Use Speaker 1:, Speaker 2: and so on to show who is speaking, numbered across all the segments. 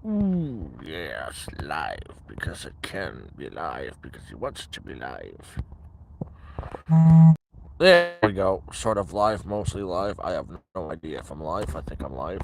Speaker 1: Ooh, yes, live, because it can be live, because he wants to be live. There we go. Sort of live, mostly live. I have no idea if I'm live. I think I'm live.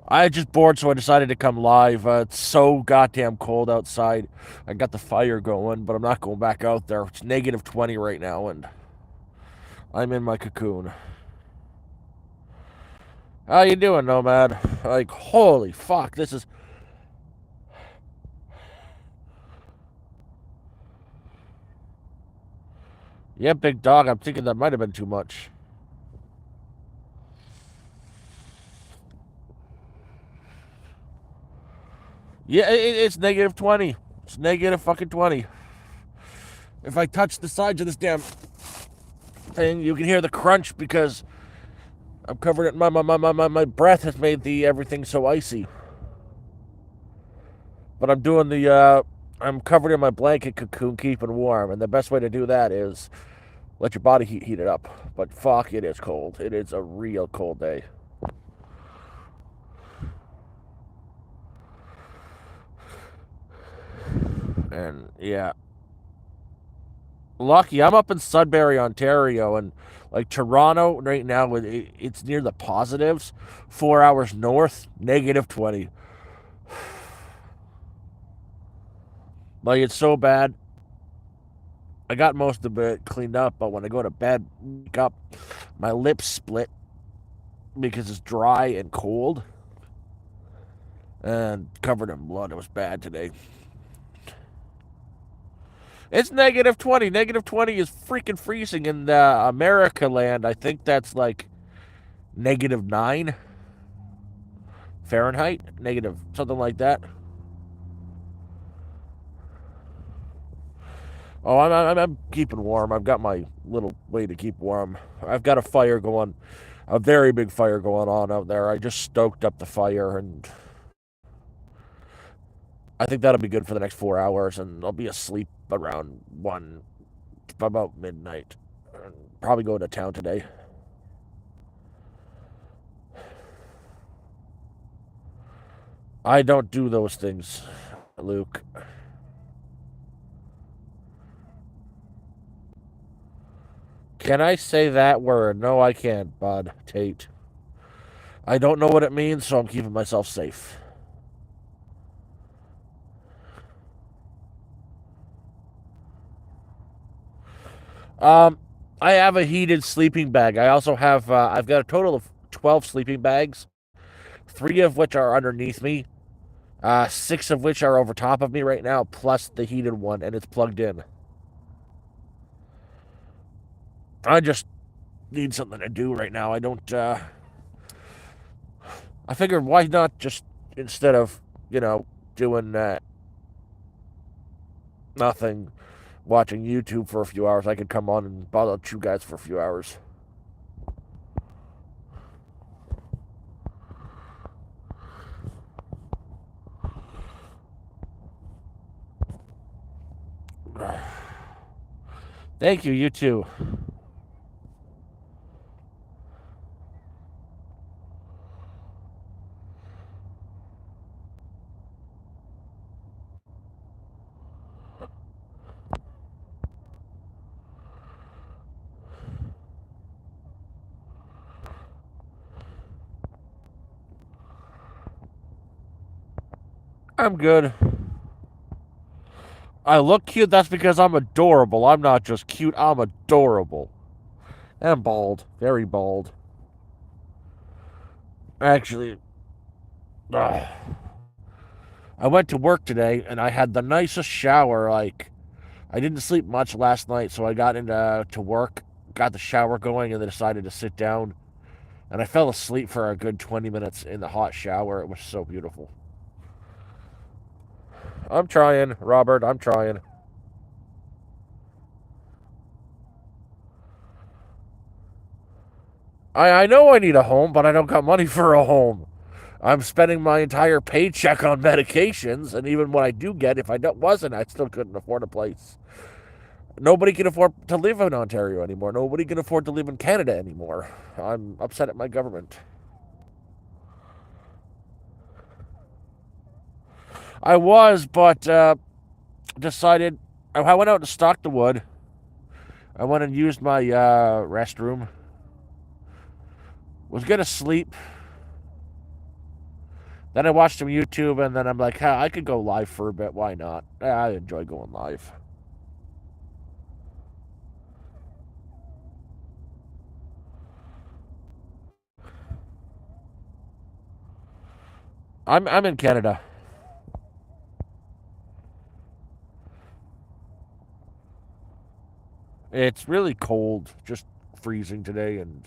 Speaker 1: I just bored, so I decided to come live. It's so goddamn cold outside. I got the fire going, but I'm not going back out there. It's negative 20 right now, and I'm in my cocoon. How you doing, Nomad? Like, holy fuck, this is... Yeah, big dog, I'm thinking that might have been too much. Yeah, it's negative 20. It's negative fucking 20. If I touch the sides of this damn thing, you can hear the crunch because I'm covered in my breath has made the everything so icy. But I'm doing I'm covered in my blanket cocoon, keeping warm, and the best way to do that is let your body heat it up. But fuck, it is cold. It is a real cold day. And yeah, lucky I'm up in Sudbury, Ontario, and like Toronto right now, it's near the positives. 4 hours north, negative 20. Like it's so bad. I got most of it cleaned up, but when I go to bed, wake up, my lips split because it's dry and cold and covered in blood. It was bad today. It's negative 20. Negative 20 is freaking freezing in America land. I think that's like negative 9 Fahrenheit, negative something like that. Oh, I'm keeping warm. I've got my little way to keep warm. I've got a fire going, a very big fire going on out there. I just stoked up the fire, and I think that'll be good for the next 4 hours, and I'll be asleep around 1, about midnight. Probably go to town today. I don't do those things, Luke. Can I say that word? No, I can't, Bud Tate. I don't know what it means, so I'm keeping myself safe. Um, I have a heated sleeping bag. I also have, I've got a total of 12 sleeping bags, three of which are underneath me, six of which are over top of me right now, plus the heated one, and it's plugged in. I just need something to do right now. I don't, I figured why not just, instead of, doing nothing, watching YouTube for a few hours, I could come on and bother you guys for a few hours. Thank you, you too. I'm good. I look cute, that's because I'm adorable. I'm not just cute, I'm adorable. And I'm bald. Very bald. Actually, ugh. I went to work today and I had the nicest shower. Like, I didn't sleep much last night, so I got into to work, got the shower going, and then decided to sit down. And I fell asleep for a good 20 minutes in the hot shower. It was so beautiful. I'm trying, Robert. I'm trying. I know I need a home, but I don't got money for a home. I'm spending my entire paycheck on medications, and even what I do get, if I wasn't, I still couldn't afford a place. Nobody can afford to live in Ontario anymore. Nobody can afford to live in Canada anymore. I'm upset at my government. I was, but decided I went out to stock the wood. I went and used my restroom. Was gonna sleep. Then I watched some YouTube, and then I'm like, I could go live for a bit. Why not? I enjoy going live. I'm in Canada. It's really cold, just freezing today, and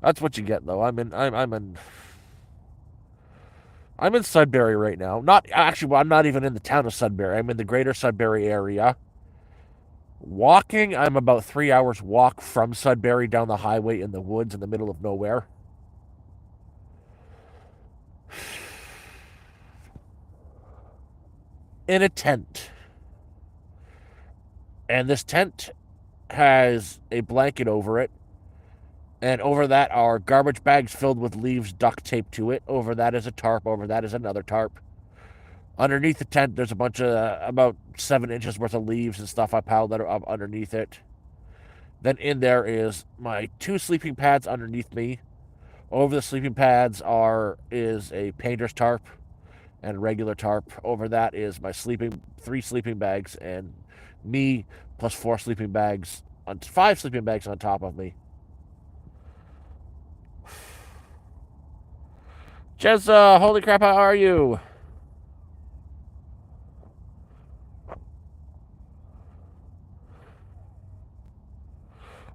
Speaker 1: that's what you get though. I'm in Sudbury right now. Not actually. Well, I'm not even in the town of Sudbury. I'm in the greater Sudbury area. Walking, I'm about 3 hours walk from Sudbury down the highway in the woods in the middle of nowhere. In a tent. And this tent has a blanket over it. And over that are garbage bags filled with leaves duct taped to it. Over that is a tarp. Over that is another tarp. Underneath the tent, there's a bunch of about 7 inches worth of leaves and stuff I piled that are up underneath it. Then in there is my two sleeping pads underneath me. Over the sleeping pads is a painter's tarp and a regular tarp. Over that is my three sleeping bags and me plus five sleeping bags on top of me. Jezza, holy crap, how are you?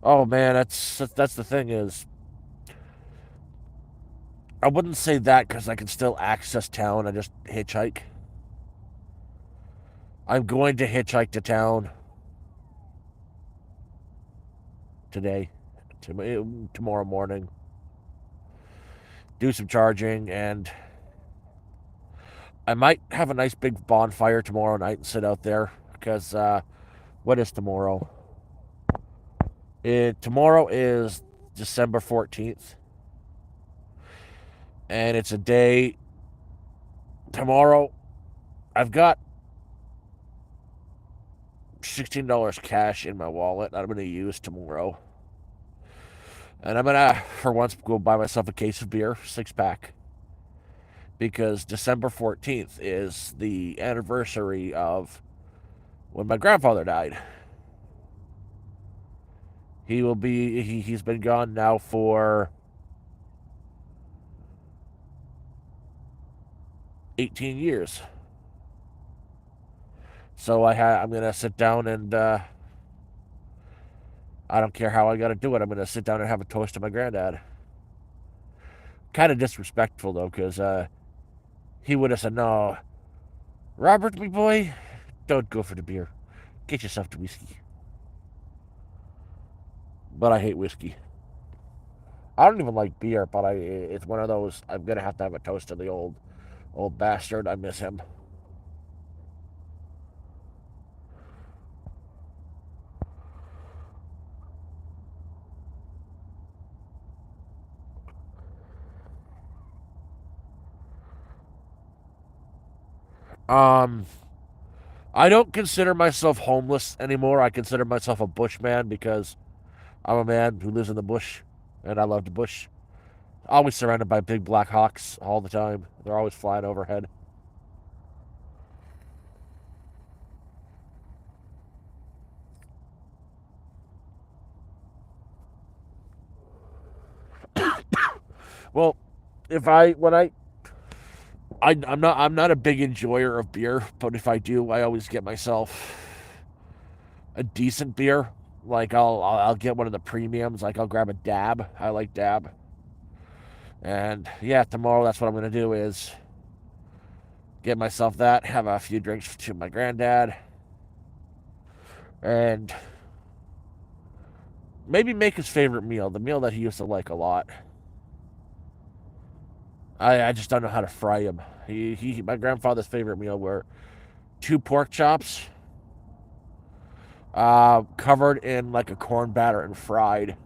Speaker 1: Oh man, that's the thing is, I wouldn't say that because I can still access town. I just hitchhike. I'm going to hitchhike to town today, tomorrow morning. Do some charging, and I might have a nice big bonfire tomorrow night and sit out there because what is tomorrow? Tomorrow is December 14th, and it's a day. Tomorrow, I've got $16 cash in my wallet that I'm going to use tomorrow. And I'm going to, for once, go buy myself a case of beer, 6-pack. Because December 14th is the anniversary of when my grandfather died. He's been gone now for 18 years. So I'm going to sit down and I don't care how I got to do it. I'm going to sit down and have a toast to my granddad. Kind of disrespectful, though, because he would have said, no, Robert, me boy, don't go for the beer. Get yourself to whiskey. But I hate whiskey. I don't even like beer, but it's one of those, I'm going to have a toast to the old bastard. I miss him. Um, I don't consider myself homeless anymore. I consider myself a bushman because I'm a man who lives in the bush, and I love the bush. Always surrounded by big black hawks all the time. They're always flying overhead. Well, if I when I'm not a big enjoyer of beer, but if I do, I always get myself a decent beer. Like I'll get one of the premiums. Like I'll grab a Dab. I like Dab. And yeah, tomorrow that's what I'm gonna do is get myself that, have a few drinks to my granddad, and Maybe make his favorite meal, the meal that he used to like a lot. I just don't know how to fry him. My grandfather's favorite meal were two pork chops, covered in like a corn batter and fried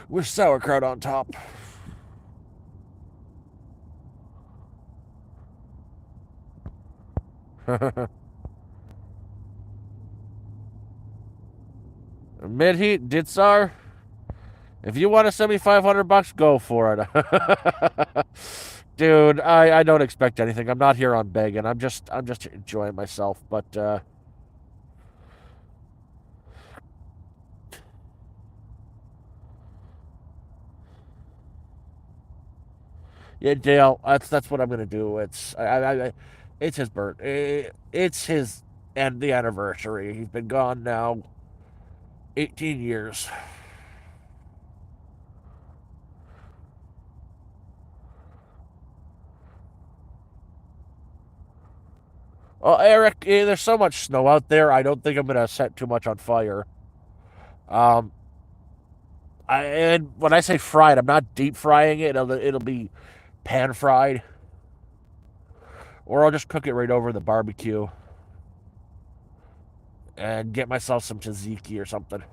Speaker 1: with sauerkraut on top. Mid-heat, Ditsar. If you want to send me $500, go for it. Dude, I don't expect anything. I'm not here on begging. I'm just enjoying myself. But yeah, Dale, that's what I'm gonna do. It's his birth. It's his and the anniversary. He's been gone now 18 years. Oh, Eric, there's so much snow out there. I don't think I'm gonna set too much on fire. Um, and when I say fried, I'm not deep frying it. It'll be pan fried, or I'll just cook it right over the barbecue and get myself some tzatziki or something.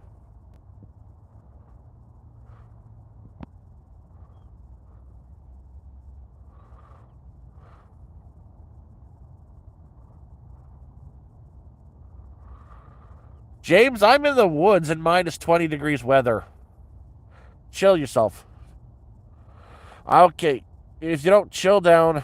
Speaker 1: James, I'm in the woods in minus 20 degrees weather. Chill yourself. Okay, if you don't chill down.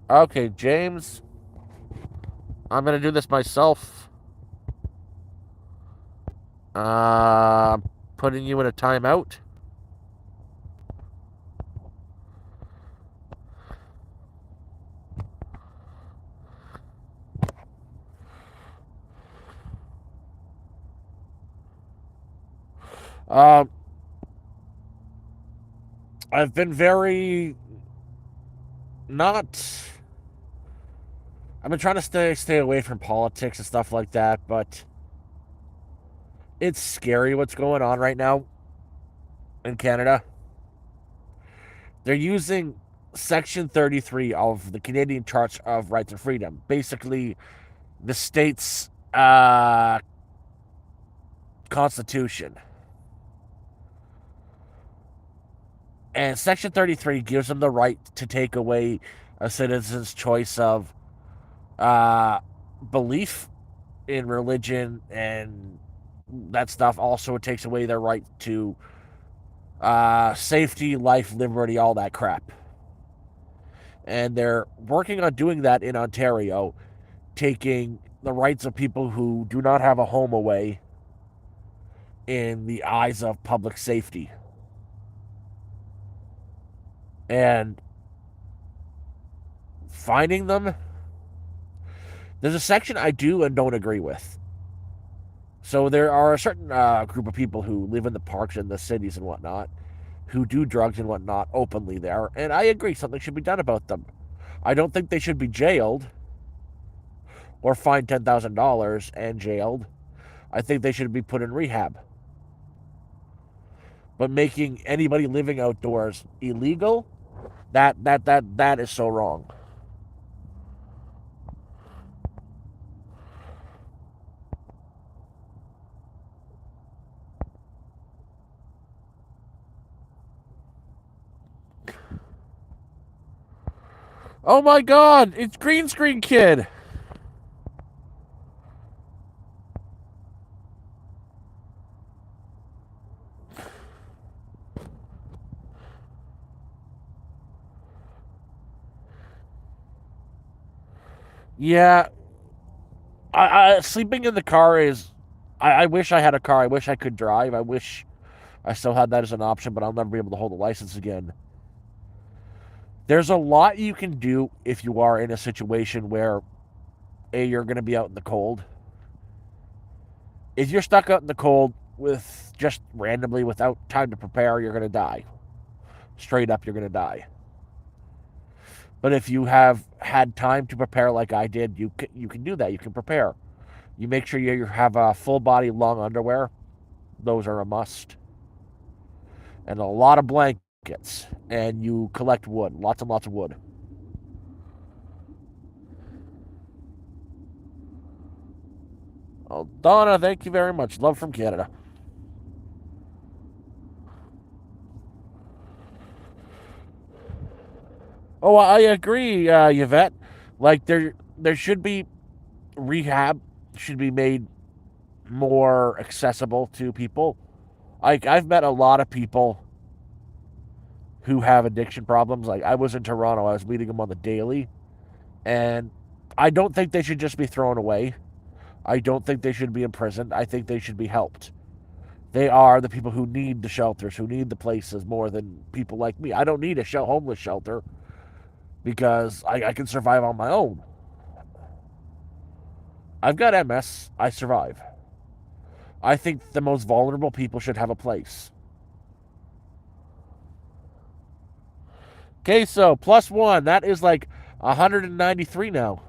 Speaker 1: Okay, James, I'm gonna do this myself. I'm putting you in a timeout. Um, I've been very not. I've been trying to stay away from politics and stuff like that, but it's scary what's going on right now in Canada. They're using Section 33 of the Canadian Charter of Rights and Freedom, basically the state's constitution. And Section 33 gives them the right to take away a citizen's choice of uh, belief in religion and that stuff. Also, it takes away their right to safety, life, liberty, all that crap. And they're working on doing that in Ontario, taking the rights of people who do not have a home away in the eyes of public safety. And finding them, there's a section I do and don't agree with. So there are a certain group of people who live in the parks and the cities and whatnot, who do drugs and whatnot openly there, and I agree something should be done about them. I don't think they should be jailed or fined $10,000 and jailed. I think they should be put in rehab. But making anybody living outdoors illegal, that is so wrong. Oh my god, it's Green Screen Kid. Yeah, sleeping in the car is. I wish I had a car. I wish I could drive. I wish I still had that as an option, but I'll never be able to hold a license again. There's a lot you can do if you are in a situation where you're going to be out in the cold. If you're stuck out in the cold with just randomly without time to prepare, you're going to die. straight up, you're going to die. But if you have had time to prepare like I did, you can do that. You can prepare. You make sure you have a full body long underwear. Those are a must. And a lot of blankets. And you collect wood. Lots and lots of wood. Oh, Donna, thank you very much. Love from Canada. Oh, I agree, Yvette. Like there should be rehab should be made more accessible to people. Like I've met a lot of people who have addiction problems. Like I was in Toronto, I was meeting them on the daily, and I don't think they should just be thrown away. I don't think they should be imprisoned. I think they should be helped. They are the people who need the shelters, who need the places more than people like me. I don't need a homeless shelter because I can survive on my own. I've got MS. I survive. I think the most vulnerable people should have a place. Okay, so +1. That is like 193 now.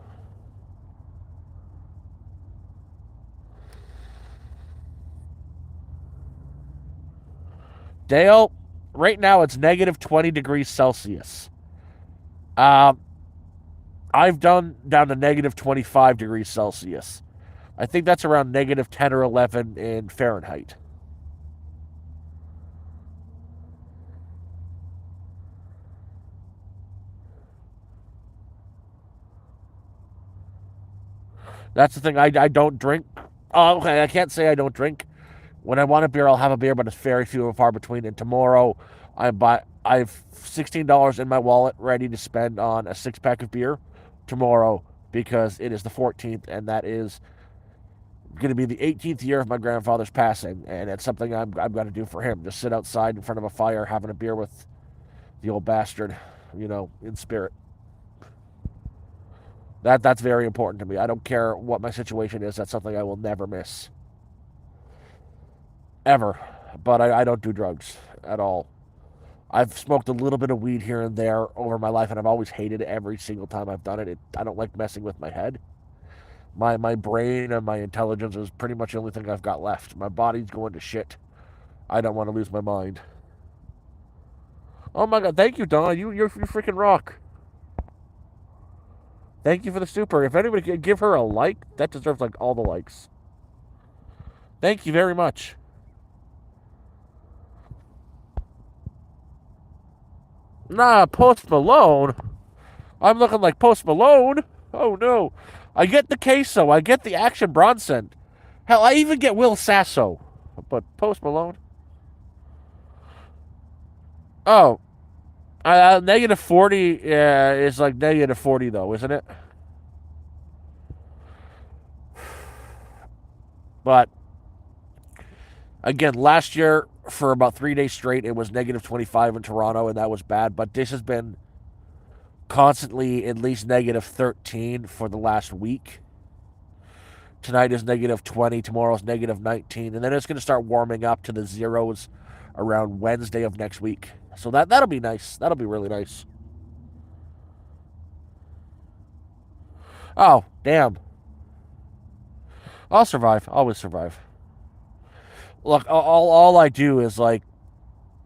Speaker 1: Dale, right now it's negative 20 degrees Celsius. Um, I've done down to negative 25 degrees Celsius. I think that's around negative 10 or 11 in Fahrenheit. That's the thing. I don't drink. Oh, okay. I can't say I don't drink. When I want a beer, I'll have a beer, but it's very few and far between. And tomorrow, I've $16 in my wallet ready to spend on a 6-pack of beer tomorrow because it is the 14th, and that is going to be the 18th year of my grandfather's passing, and it's something I'm going to do for him. Just sit outside in front of a fire having a beer with the old bastard, in spirit. That's very important to me. I don't care what my situation is. That's something I will never miss. Ever. But I don't do drugs at all. I've smoked a little bit of weed here and there over my life, and I've always hated it every single time I've done it. I don't like messing with my head. My brain and my intelligence is pretty much the only thing I've got left. My body's going to shit. I don't want to lose my mind. Oh my god, thank you, Donna. You freaking rock. Thank you for the super. If anybody could give her a like, that deserves like all the likes. Thank you very much. Nah, Post Malone. I'm looking like Post Malone. Oh no. I get the queso. I get the Action Bronson. Hell, I even get Will Sasso. But Post Malone. Oh, negative 40 is like negative 40 though, isn't it? But again, last year for about 3 days straight, it was negative 25 in Toronto, and that was bad. But this has been constantly at least negative 13 for the last week. Tonight is negative 20, tomorrow's negative 19, and then it's going to start warming up to the zeros around Wednesday of next week. So that'll be nice. That'll be really nice. Oh, damn. I'll survive. Always survive. Look, all I do is like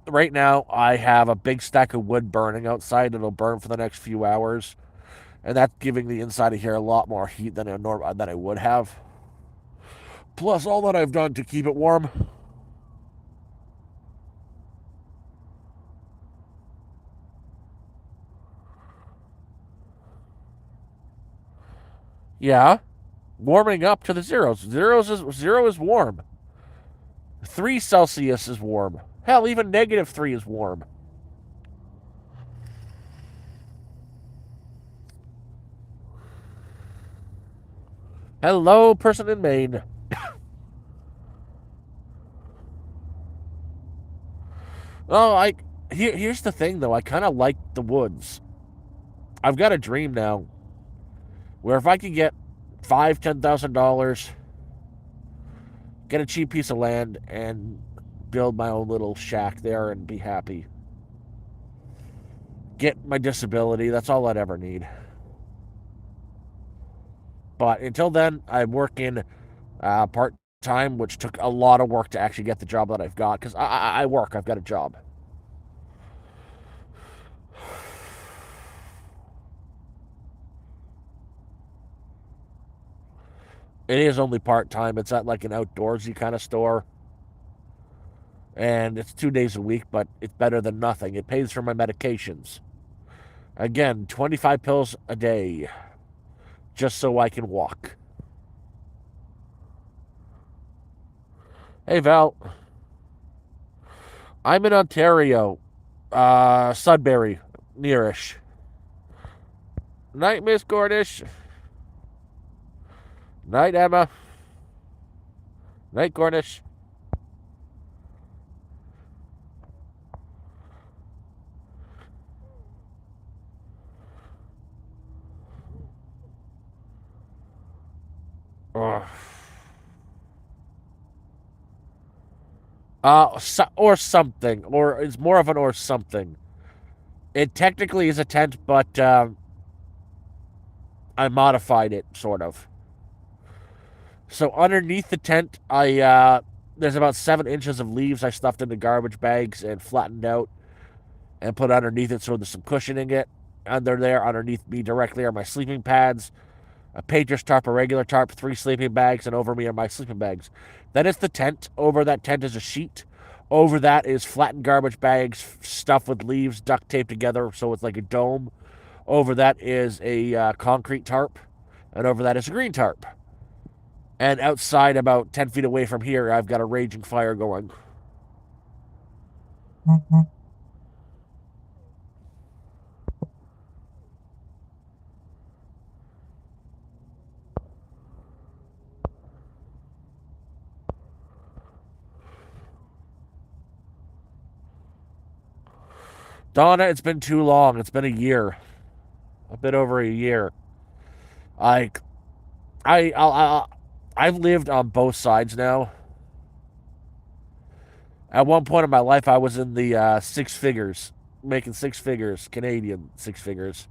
Speaker 1: right now I have a big stack of wood burning outside. It'll burn for the next few hours, and that's giving the inside of here a lot more heat than I would have. Plus, all that I've done to keep it warm. Yeah, warming up to the zeros. Zero is warm. 3 Celsius is warm. Hell, even -3 is warm. Hello, person in Maine. Oh, here's the thing though. I kind of like the woods. I've got a dream now, where if I could get $5,000, $10,000, get a cheap piece of land, and build my own little shack there and be happy. get my disability. That's all I'd ever need. But until then, I'm working part time, which took a lot of work to actually get the job that I've got. Because I work, I've got a job. It is only part time. It's at like an outdoorsy kind of store. And it's 2 days a week, but it's better than nothing. It pays for my medications. Again, 25 pills a day, just so I can walk. Hey, Val. I'm in Ontario. Sudbury, nearish. Night, Miss Gordish. Night, Emma. Night, Gordish. Ugh. Or something. Or it's more of an or something. It technically is a tent, but I modified it, sort of. So underneath the tent, there's about 7 inches of leaves I stuffed into garbage bags and flattened out and put underneath it so there's some cushioning it. Under there, underneath me directly are my sleeping pads, a painter's tarp, a regular tarp, 3 sleeping bags, and over me are my sleeping bags. That is the tent. Over that tent is a sheet. Over that is flattened garbage bags stuffed with leaves, duct taped together so it's like a dome. Over that is a concrete tarp, and over that is a green tarp. And outside, about 10 feet away from here, I've got a raging fire going. Donna, it's been too long. It's been a year. A bit over a year. I, I've lived on both sides now. At one point in my life, I was in the 6 figures, making 6 figures, Canadian 6 figures.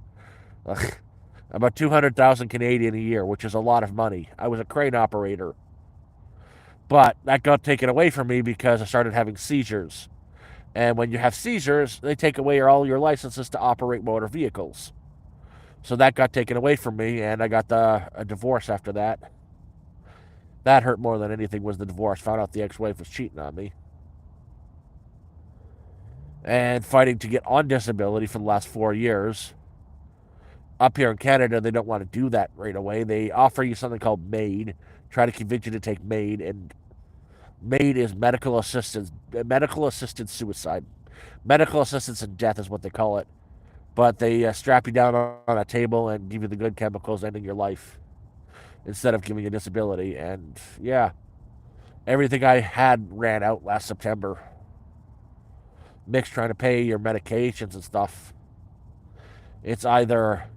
Speaker 1: About 200,000 Canadian a year, which is a lot of money. I was a crane operator. But that got taken away from me because I started having seizures. And when you have seizures, they take away all your licenses to operate motor vehicles. So that got taken away from me, and I got a divorce after that. That hurt more than anything was the divorce. Found out the ex-wife was cheating on me. And fighting to get on disability for the last 4 years. Up here in Canada, they don't want to do that right away. They offer you something called MAID, try to convince you to take MAID, and MAID is medical assisted suicide. Medical assistance in death is what they call it. But they strap you down on a table and give you the good chemicals, ending your life instead of giving you a disability. And yeah, everything I had ran out last September. Mixed trying to pay your medications and stuff. It's either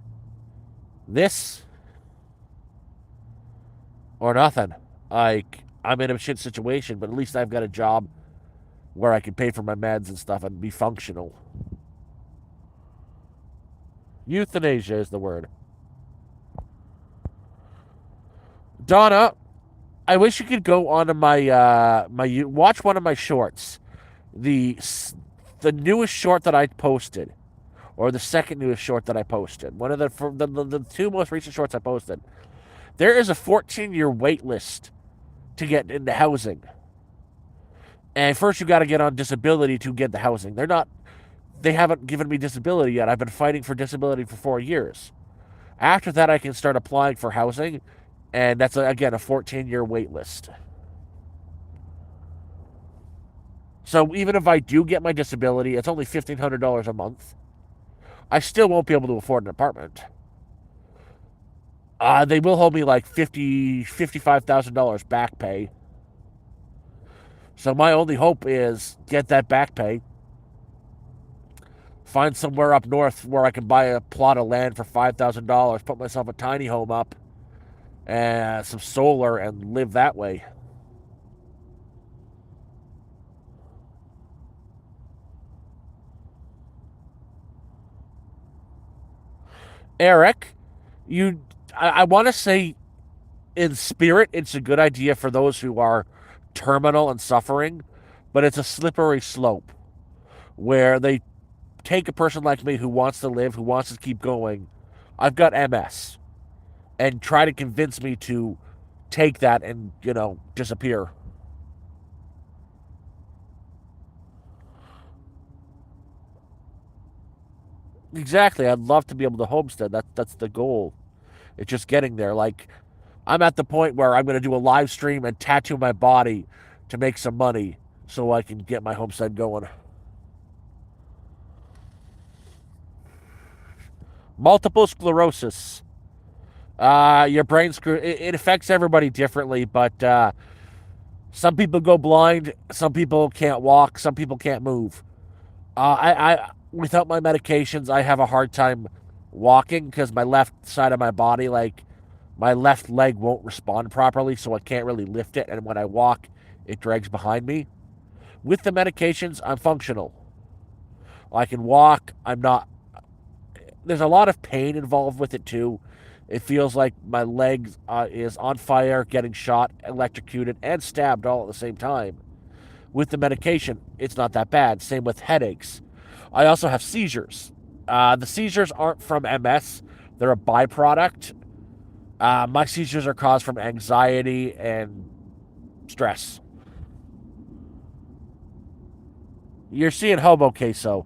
Speaker 1: this or nothing. Like, I'm in a shit situation, but at least I've got a job where I can pay for my meds and stuff and be functional. Euthanasia is the word. Donna, I wish you could go onto my watch one of my shorts. The the newest short that I posted, or the second newest short that I posted. One of the 2 most recent shorts I posted. There is a 14-year wait list to get into housing. And first you got to get on disability to get the housing. They haven't given me disability yet. I've been fighting for disability for 4 years. After that, I can start applying for housing, and that's, again, a 14-year wait list. So even if I do get my disability, it's only $1,500 a month. I still won't be able to afford an apartment. They will hold me like $55,000 back pay. So my only hope is get that back pay, find somewhere up north where I can buy a plot of land for $5,000, put myself a tiny home up, and some solar, and live that way. Eric, I want to say in spirit, it's a good idea for those who are terminal and suffering, but it's a slippery slope where they take a person like me who wants to live, who wants to keep going. I've got MS, and try to convince me to take that and, disappear. Exactly. I'd love to be able to homestead. That's the goal. It's just getting there. Like, I'm at the point where I'm going to do a live stream and tattoo my body to make some money so I can get my homestead going. Multiple sclerosis. Your brain screw. It affects everybody differently, but some people go blind. Some people can't walk. Some people can't move. Without my medications, I have a hard time walking because my left side of my body, like my left leg, won't respond properly, so I can't really lift it. And when I walk, it drags behind me. With the medications, I'm functional. I can walk. I'm not. There's a lot of pain involved with it too. It feels like my leg is on fire, getting shot, electrocuted, and stabbed all at the same time. With the medication, it's not that bad. Same with headaches. I also have seizures. The seizures aren't from MS, they're a byproduct. My seizures are caused from anxiety and stress. You're seeing hobo queso.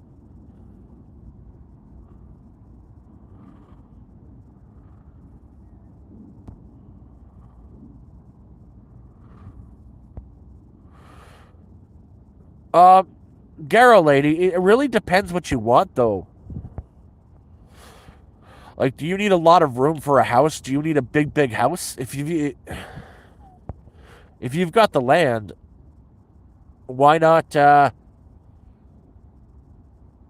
Speaker 1: Um, Garo lady, it really depends what you want, though. Like, do you need a lot of room for a house? Do you need a big house? If you've got the land, why not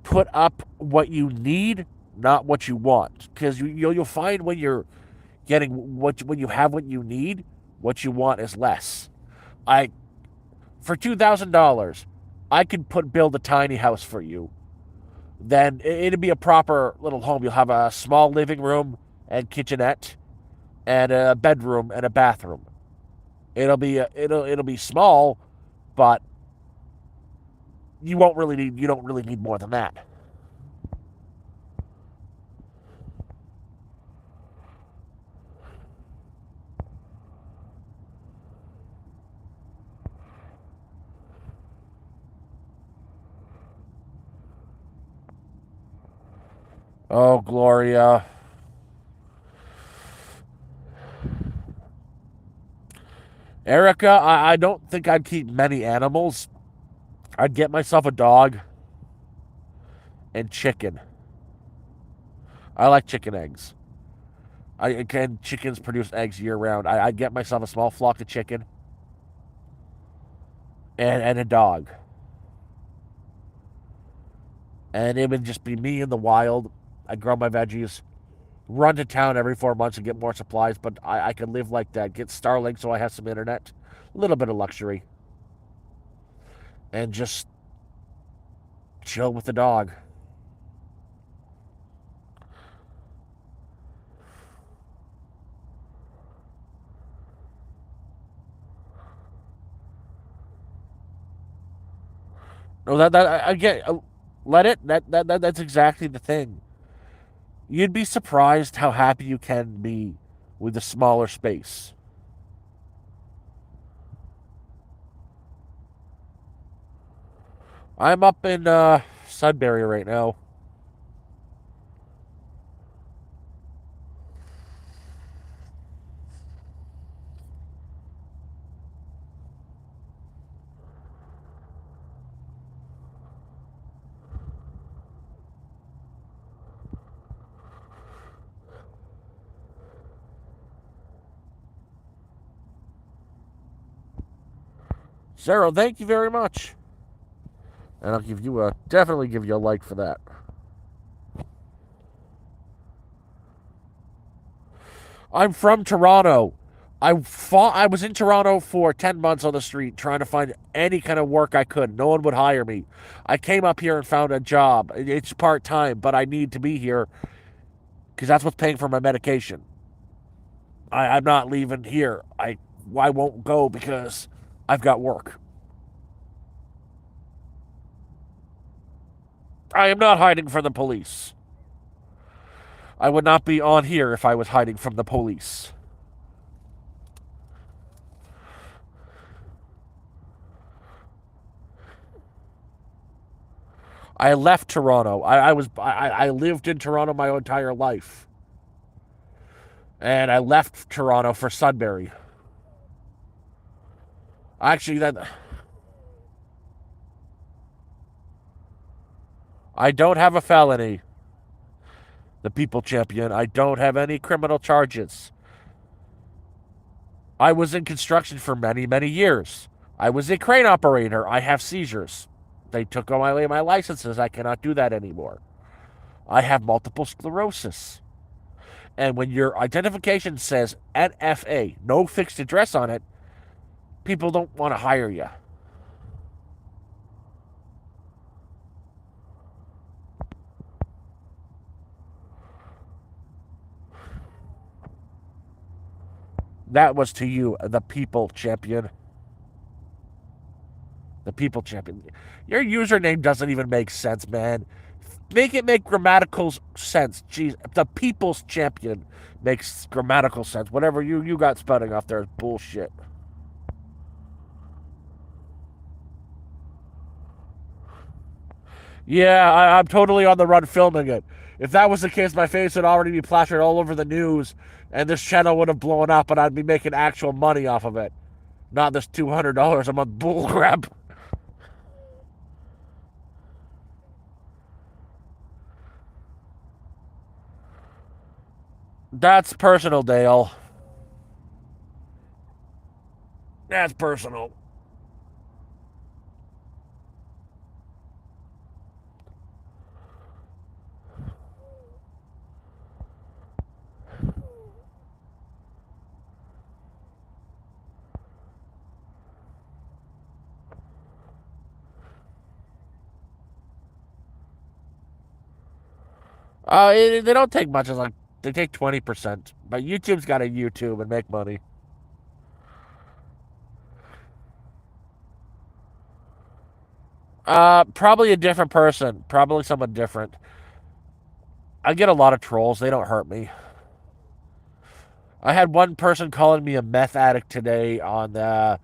Speaker 1: put up what you need, not what you want? Because you'll find when you're getting when you have what you need, what you want is less. I For $2,000, I could build a tiny house for you. Then it'd be a proper little home. You'll have a small living room and kitchenette, and a bedroom and a bathroom. It'll be small, but you don't really need more than that. Oh, Gloria. Erica, I don't think I'd keep many animals. I'd get myself a dog and chicken. I like chicken eggs. Chickens produce eggs year round. I'd get myself a small flock of chicken and a dog. And it would just be me in the wild. I'd grow my veggies, run to town every 4 months and get more supplies, but I could live like that. Get Starlink so I have some internet. A little bit of luxury. And just chill with the dog. No, that I get. Let it. That's exactly the thing. You'd be surprised how happy you can be with a smaller space. I'm up in Sudbury right now. Zero, thank you very much. And I'll definitely give you a like for that. I'm from Toronto. I was in Toronto for 10 months on the street trying to find any kind of work I could. No one would hire me. I came up here and found a job. It's part-time, but I need to be here because that's what's paying for my medication. I'm not leaving here. I won't go because I've got work. I am not hiding from the police. I would not be on here if I was hiding from the police. I left Toronto. I lived in Toronto my entire life, and I left Toronto for Sudbury. Actually, that I don't have a felony. The people champion. I don't have any criminal charges. I was in construction for many, many years. I was a crane operator. I have seizures. They took away my licenses. I cannot do that anymore. I have multiple sclerosis. And when your identification says NFA, no fixed address on it, people don't want to hire you. That was to you, the people champion. The people champion. Your username doesn't even make sense, man. Make it make grammatical sense. Jeez, the people's champion makes grammatical sense. Whatever you got spouting off there is bullshit. Yeah, I'm totally on the run filming it. If that was the case, my face would already be plastered all over the news, and this channel would have blown up, and I'd be making actual money off of it. Not this $200 a month bullcrap. That's personal, Dale. That's personal. They don't take much. It's like they take 20%. But YouTube's got a YouTube and make money. Probably a different person. Probably someone different. I get a lot of trolls. They don't hurt me. I had one person calling me a meth addict today on the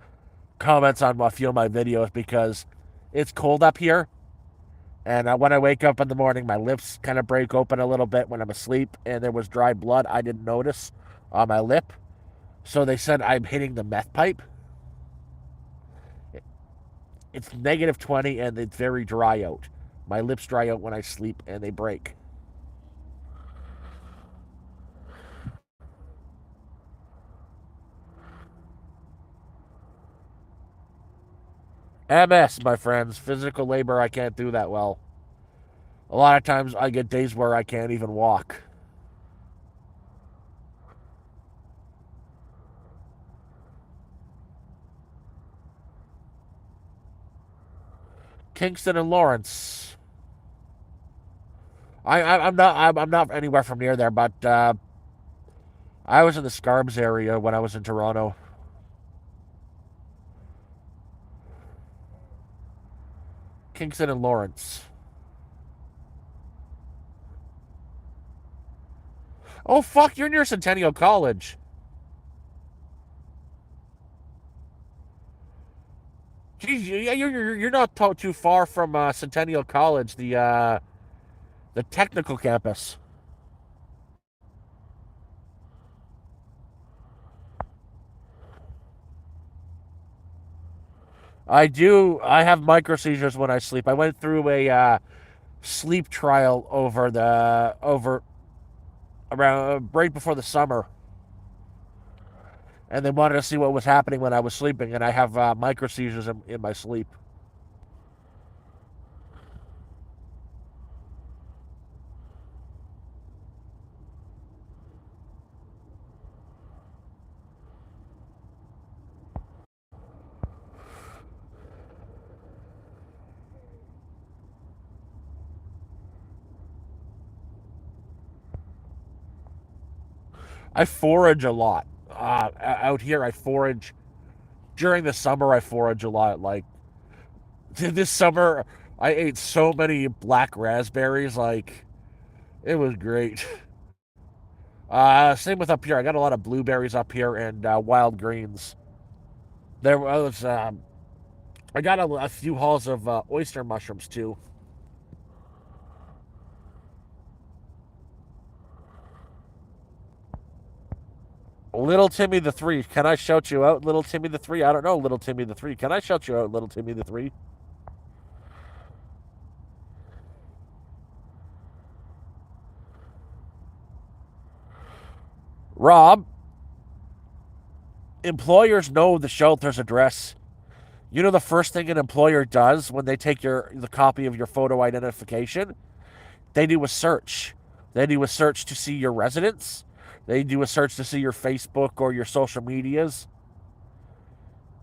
Speaker 1: comments on a few of my videos because it's cold up here. And when I wake up in the morning, my lips kind of break open a little bit when I'm asleep, and there was dry blood I didn't notice on my lip. So they said I'm hitting the meth pipe. It's negative 20 and it's very dry out. My lips dry out when I sleep and they break. MS, my friends. Physical labor, I can't do that well. A lot of times I get days where I can't even walk. Kingston and Lawrence. I'm not anywhere from near there, but I was in the Scarbs area when I was in Toronto. Kingston and Lawrence. Oh fuck, you're near Centennial College. Geez, you're not too far from Centennial College, the technical campus. I do. I have micro seizures when I sleep. I went through a sleep trial over around right before the summer, and they wanted to see what was happening when I was sleeping. And I have micro seizures in my sleep. I forage a lot. Out here, I forage during the summer. I forage a lot. Like this summer, I ate so many black raspberries. Like it was great. Same with up here. I got a lot of blueberries up here and wild greens. There was I got a few hauls of oyster mushrooms too. Little Timmy the Three. Can I shout you out, Little Timmy the Three? I don't know, Little Timmy the Three. Can I shout you out, Little Timmy the Three? Rob, employers know the shelter's address. You know the first thing an employer does when they take the copy of your photo identification? They do a search. They do a search to see your residence. They do a search to see your Facebook or your social medias.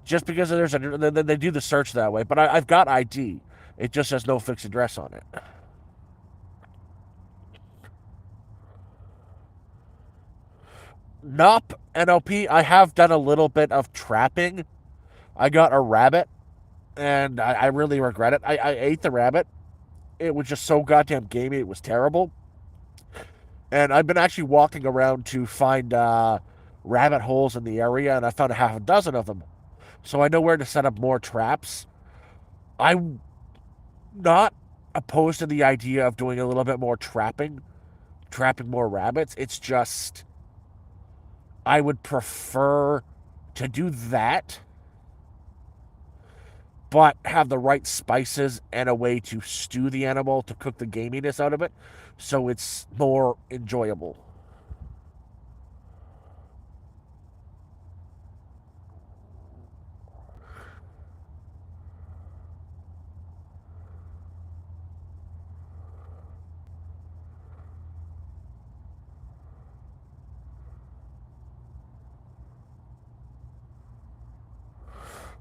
Speaker 1: Just because they do the search that way. But I've got ID. It just has no fixed address on it. Nope, NLP. I have done a little bit of trapping. I got a rabbit, and I really regret it. I ate the rabbit. It was just so goddamn gamey. It was terrible. And I've been actually walking around to find rabbit holes in the area, and I found a half a dozen of them. So I know where to set up more traps. I'm not opposed to the idea of doing a little bit more trapping more rabbits. It's just I would prefer to do that, but have the right spices and a way to stew the animal to cook the gaminess out of it so it's more enjoyable.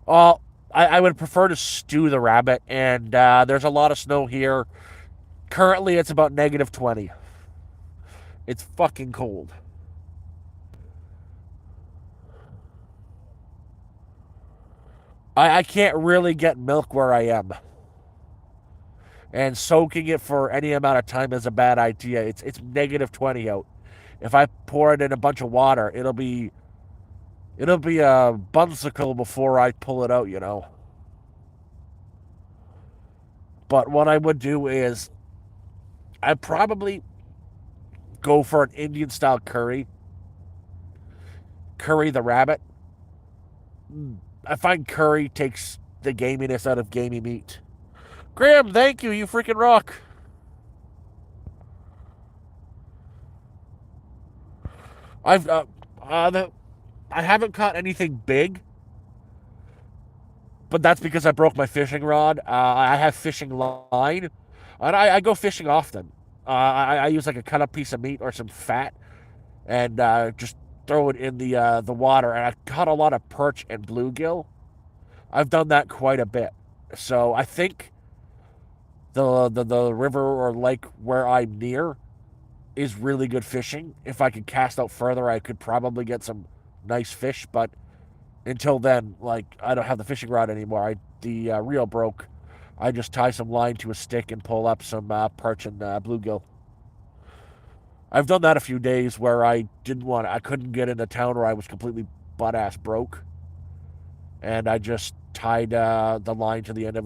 Speaker 1: Uh, I would prefer to stew the rabbit, and there's a lot of snow here. Currently, it's about -20. It's fucking cold. I can't really get milk where I am, and soaking it for any amount of time is a bad idea. It's -20 out. If I pour it in a bunch of water, it'll be a bunsicle before I pull it out. But what I would do is I'd probably go for an Indian style curry the rabbit. I find curry takes the gaminess out of gamey meat. Graham, thank you. You freaking rock. I've I haven't caught anything big, but that's because I broke my fishing rod. I have fishing line, and I go fishing often. I use like a cut up piece of meat or some fat, and just throw it in the water. And I caught a lot of perch and bluegill. I've done that quite a bit. So I think the river or lake where I'm near is really good fishing. If I could cast out further, I could probably get some nice fish. But until then, like I don't have the fishing rod anymore. The reel broke. I just tie some line to a stick and pull up some perch and bluegill. I've done that a few days where I couldn't get into town or I was completely butt ass broke, and I just tied the line to the end of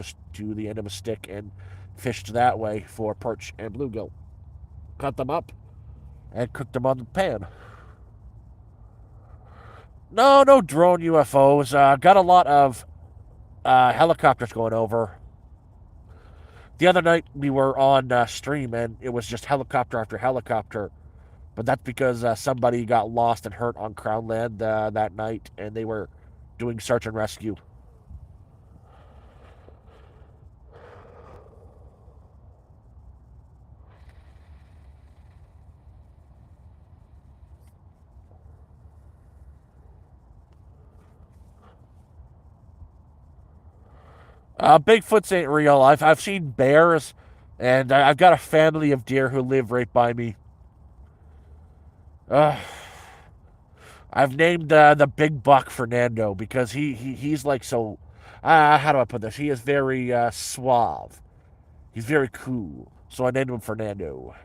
Speaker 1: a stick and fished that way for perch and bluegill. Cut them up and cooked them on the pan. No, no drone UFOs. Got a lot of helicopters going over. The other night we were on stream and it was just helicopter after helicopter. But that's because somebody got lost and hurt on Crown Land that night and they were doing search and rescue. Bigfoots ain't real. I've seen bears, and I've got a family of deer who live right by me. Uh, I've named the big buck Fernando because he's like so. How do I put this? He is very suave. He's very cool. So I named him Fernando.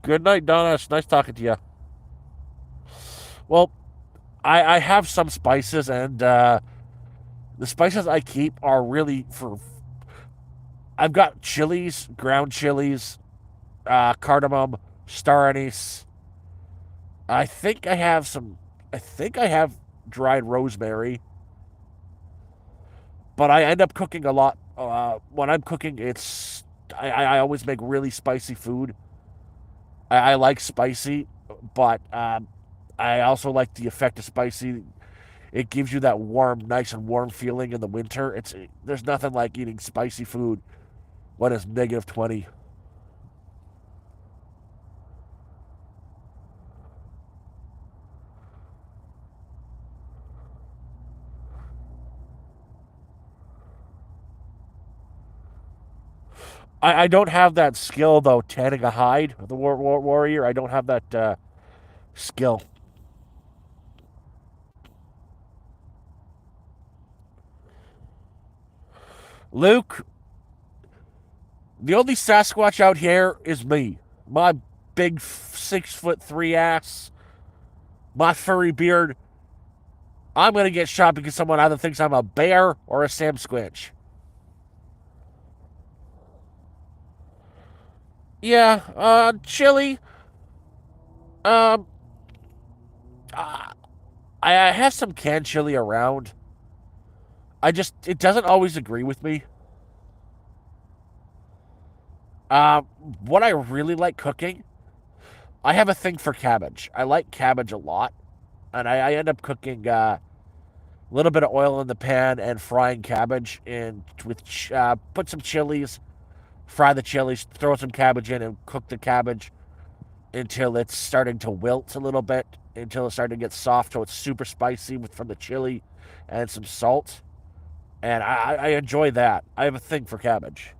Speaker 1: Good night, Donna. It's nice talking to you. Well, I have some spices, and the spices I keep are really for. I've got chilies, ground chilies, cardamom, star anise. I think I have some. I think I have dried rosemary, but I end up cooking a lot. When I'm cooking, I always make really spicy food. I like spicy, but I also like the effect of spicy. It gives you that warm, nice and warm feeling in the winter. There's nothing like eating spicy food when it's -20. I don't have that skill though, tanning a hide, the warrior. I don't have that skill. Luke, the only Sasquatch out here is me. My big 6'3" ass, my furry beard. I'm gonna get shot because someone either thinks I'm a bear or a Sam Squinch. Yeah, chili. Um, uh, I have some canned chili around. It doesn't always agree with me. What I really like cooking, I have a thing for cabbage. I like cabbage a lot, and I end up cooking a little bit of oil in the pan and frying cabbage and put some chilies, fry the chilies, throw some cabbage in, and cook the cabbage until it's starting to wilt a little bit, until it's starting to get soft, so it's super spicy from the chili and some salt. And I enjoy that. I have a thing for cabbage.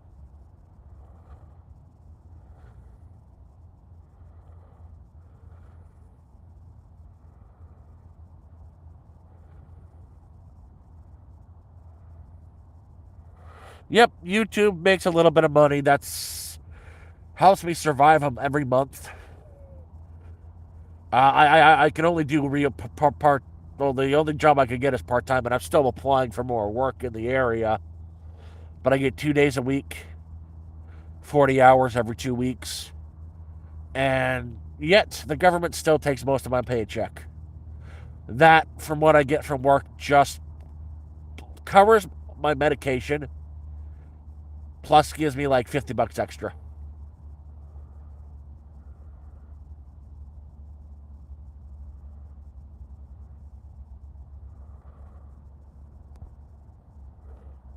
Speaker 1: Yep, YouTube makes a little bit of money. That's helps me survive them every month. I can only do real part. Well, the only job I can get is part time, and I'm still applying for more work in the area. But I get 2 days a week, 40 hours every 2 weeks, and yet the government still takes most of my paycheck. That, from what I get from work, just covers my medication, plus gives me like $50 extra.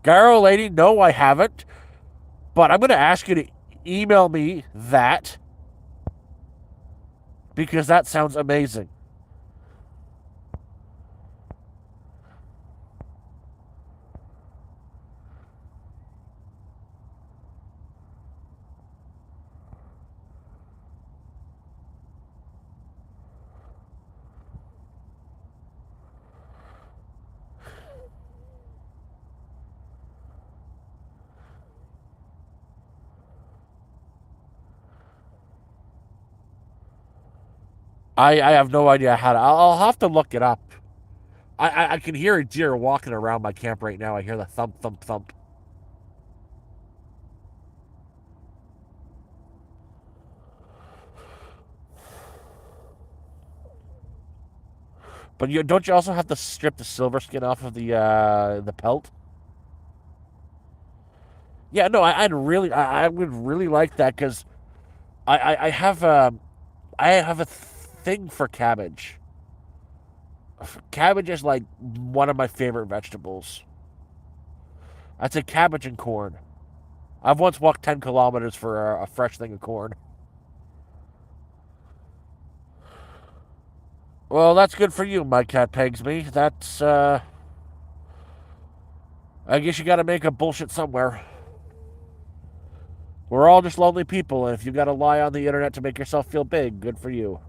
Speaker 1: Garo lady, no, I haven't. But I'm going to ask you to email me that because that sounds amazing. I have no idea how to. I'll have to look it up. I can hear a deer walking around my camp right now. I hear the thump, thump, thump. But don't you also have to strip the silver skin off of the pelt? Yeah, no, I would really like that because I have I have a thing for cabbage. Cabbage is like one of my favorite vegetables. I'd say cabbage and corn. I've once walked 10 kilometers for a fresh thing of corn. Well, that's good for you, my cat pegs me. That's I guess you got to make a bullshit somewhere. We're all just lonely people, and if you got to lie on the internet to make yourself feel big, good for you.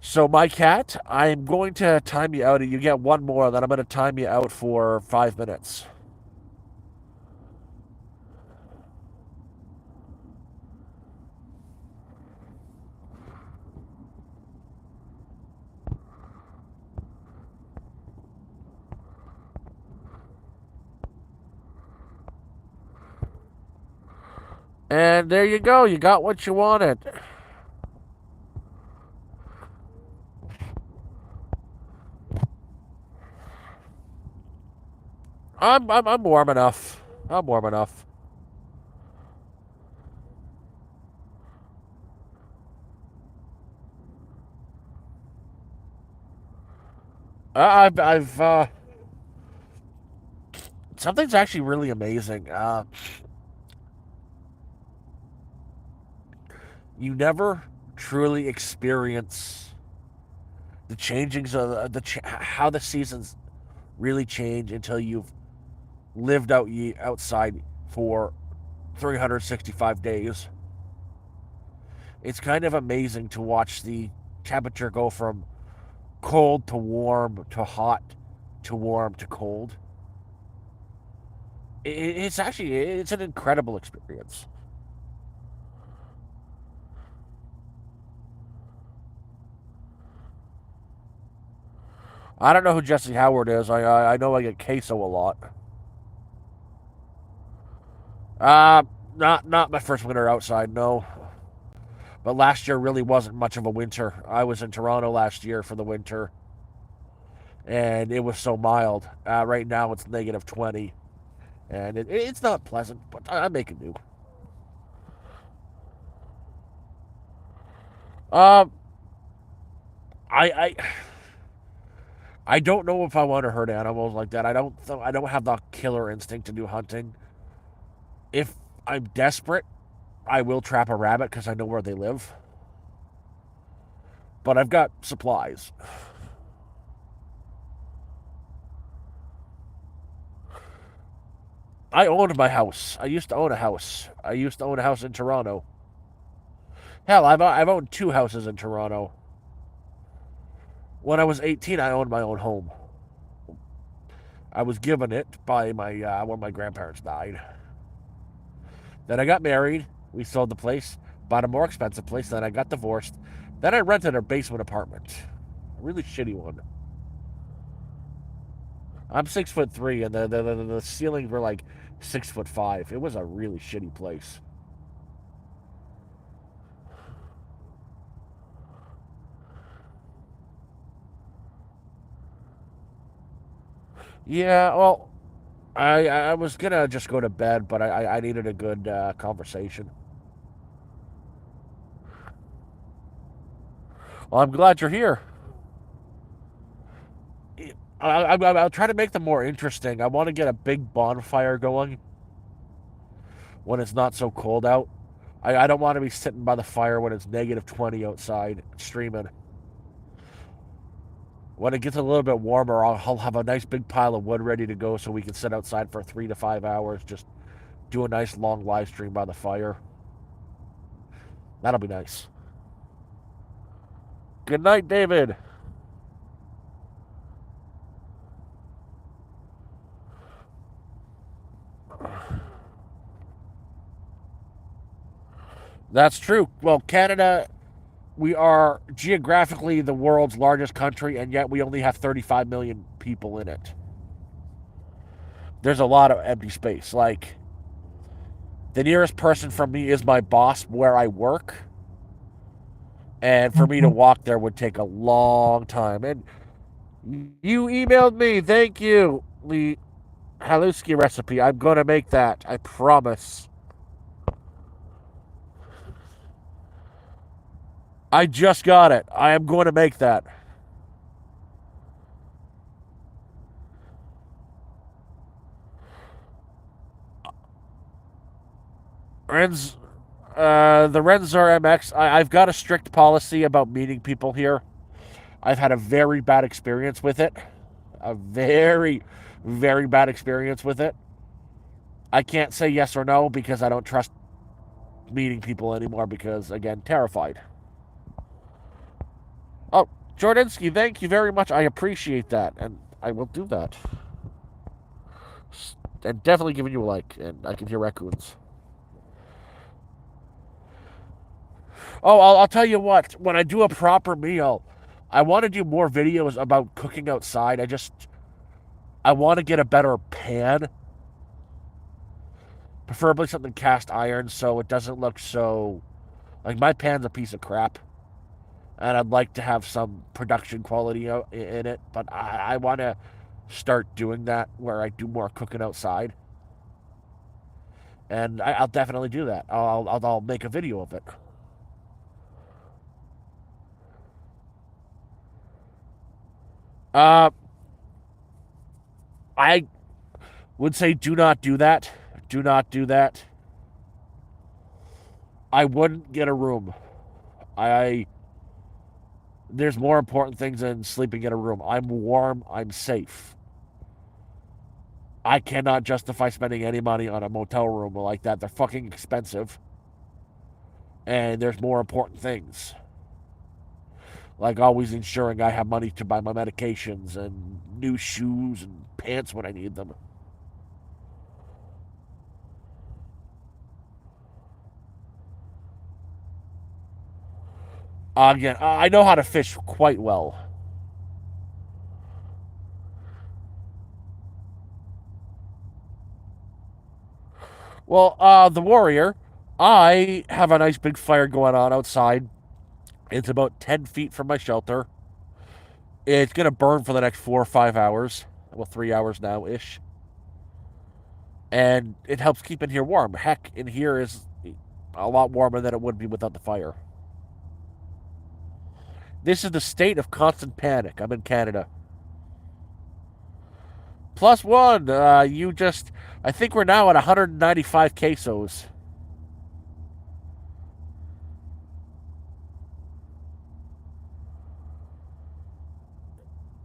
Speaker 1: So my cat, I'm going to time you out. You get one more, then I'm going to time you out for 5 minutes. And there you go. You got what you wanted. I'm warm enough. I'm warm enough. I've something's actually really amazing. You never truly experience the changings of how the seasons really change until you've lived outside for 365 days. It's kind of amazing to watch the temperature go from cold to warm to hot to warm to cold. It's an incredible experience. I don't know who Jesse Howard is. I know I get queso a lot. Uh not my first winter outside, no. But last year really wasn't much of a winter. I was in Toronto last year for the winter, and it was so mild. Right now it's -20, and it's not pleasant, but I make it do. Um, I, I I don't know if I want to hurt animals like that. I don't have the killer instinct to do hunting. If I'm desperate, I will trap a rabbit because I know where they live. But I've got supplies. I owned my house. I used to own a house. I used to own a house in Toronto. Hell, I've owned two houses in Toronto. When I was 18, I owned my own home. I was given it by my when my grandparents died. Then I got married. We sold the place, bought a more expensive place. Then I got divorced. Then I rented a basement apartment, a really shitty one. I'm 6'3", and the ceilings were like 6'5". It was a really shitty place. Yeah, well, I was gonna just go to bed, but I needed a good conversation. Well, I'm glad you're here. I'll try to make them more interesting. I want to get a big bonfire going when it's not so cold out. I don't want to be sitting by the fire when it's -20 outside streaming. When it gets a little bit warmer, I'll have a nice big pile of wood ready to go so we can sit outside for 3 to 5 hours. Just do a nice long live stream by the fire. That'll be nice. Good night, David. That's true. Well, Canada, we are geographically the world's largest country, and yet we only have 35 million people in it. There's a lot of empty space. Like, the nearest person from me is my boss where I work, and for me to walk there would take a long time. And you emailed me. Thank you. The Haluski recipe. I'm going to make that. I promise. I just got it. I am going to make that. Renz, the Renzor MX. I've got a strict policy about meeting people here. I've had a very bad experience with it. A very, very bad experience with it. I can't say yes or no because I don't trust meeting people anymore because, again, terrified. Oh, Jordansky, thank you very much. I appreciate that, and I will do that. And definitely giving you a like, and I can hear raccoons. Oh, I'll tell you what. When I do a proper meal, I want to do more videos about cooking outside. I want to get a better pan, preferably something cast iron, so it doesn't look so like my pan's a piece of crap. And I'd like to have some production quality in it, but I want to start doing that where I do more cooking outside, and I'll definitely do that. I'll make a video of it. Uh, I would say do not do that. Do not do that. I wouldn't get a room. I There's more important things than sleeping in a room. I'm warm. I'm safe. I cannot justify spending any money on a motel room like that. They're fucking expensive. And there's more important things. Like always ensuring I have money to buy my medications and new shoes and pants when I need them. Again, I know how to fish quite well. Well, the warrior, I have a nice big fire going on outside. It's about 10 feet from my shelter. It's going to burn for the next 4 or 5 hours. Well, 3 hours now ish. And it helps keep in here warm. Heck, in here is a lot warmer than it would be without the fire. This is the state of constant panic. I'm in Canada. +1. I think we're now at 195 pesos.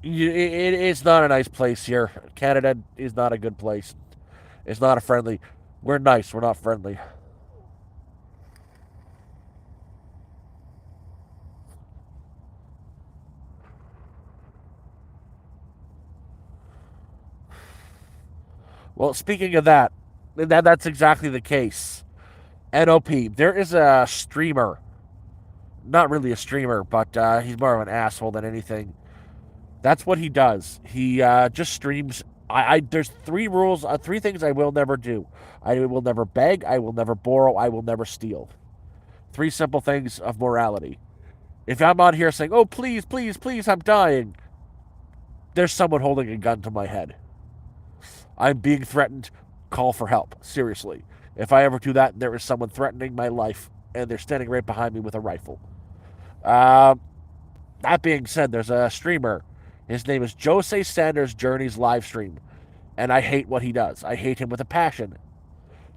Speaker 1: It's not a nice place here. Canada is not a good place. It's not a friendly. We're nice. We're not friendly. Well, speaking of that's exactly the case. NOP. There is a streamer. Not really a streamer, but he's more of an asshole than anything. That's what he does. He just streams. There's three rules, three things I will never do. I will never beg. I will never borrow. I will never steal. Three simple things of morality. If I'm on here saying, "Oh, please, please, please, I'm dying," there's someone holding a gun to my head. I'm being threatened. Call for help. Seriously. If I ever do that, there is someone threatening my life, and they're standing right behind me with a rifle. Um, that being said, there's a streamer. His name is Jose Sanders Journey's Livestream, and I hate what he does. I hate him with a passion.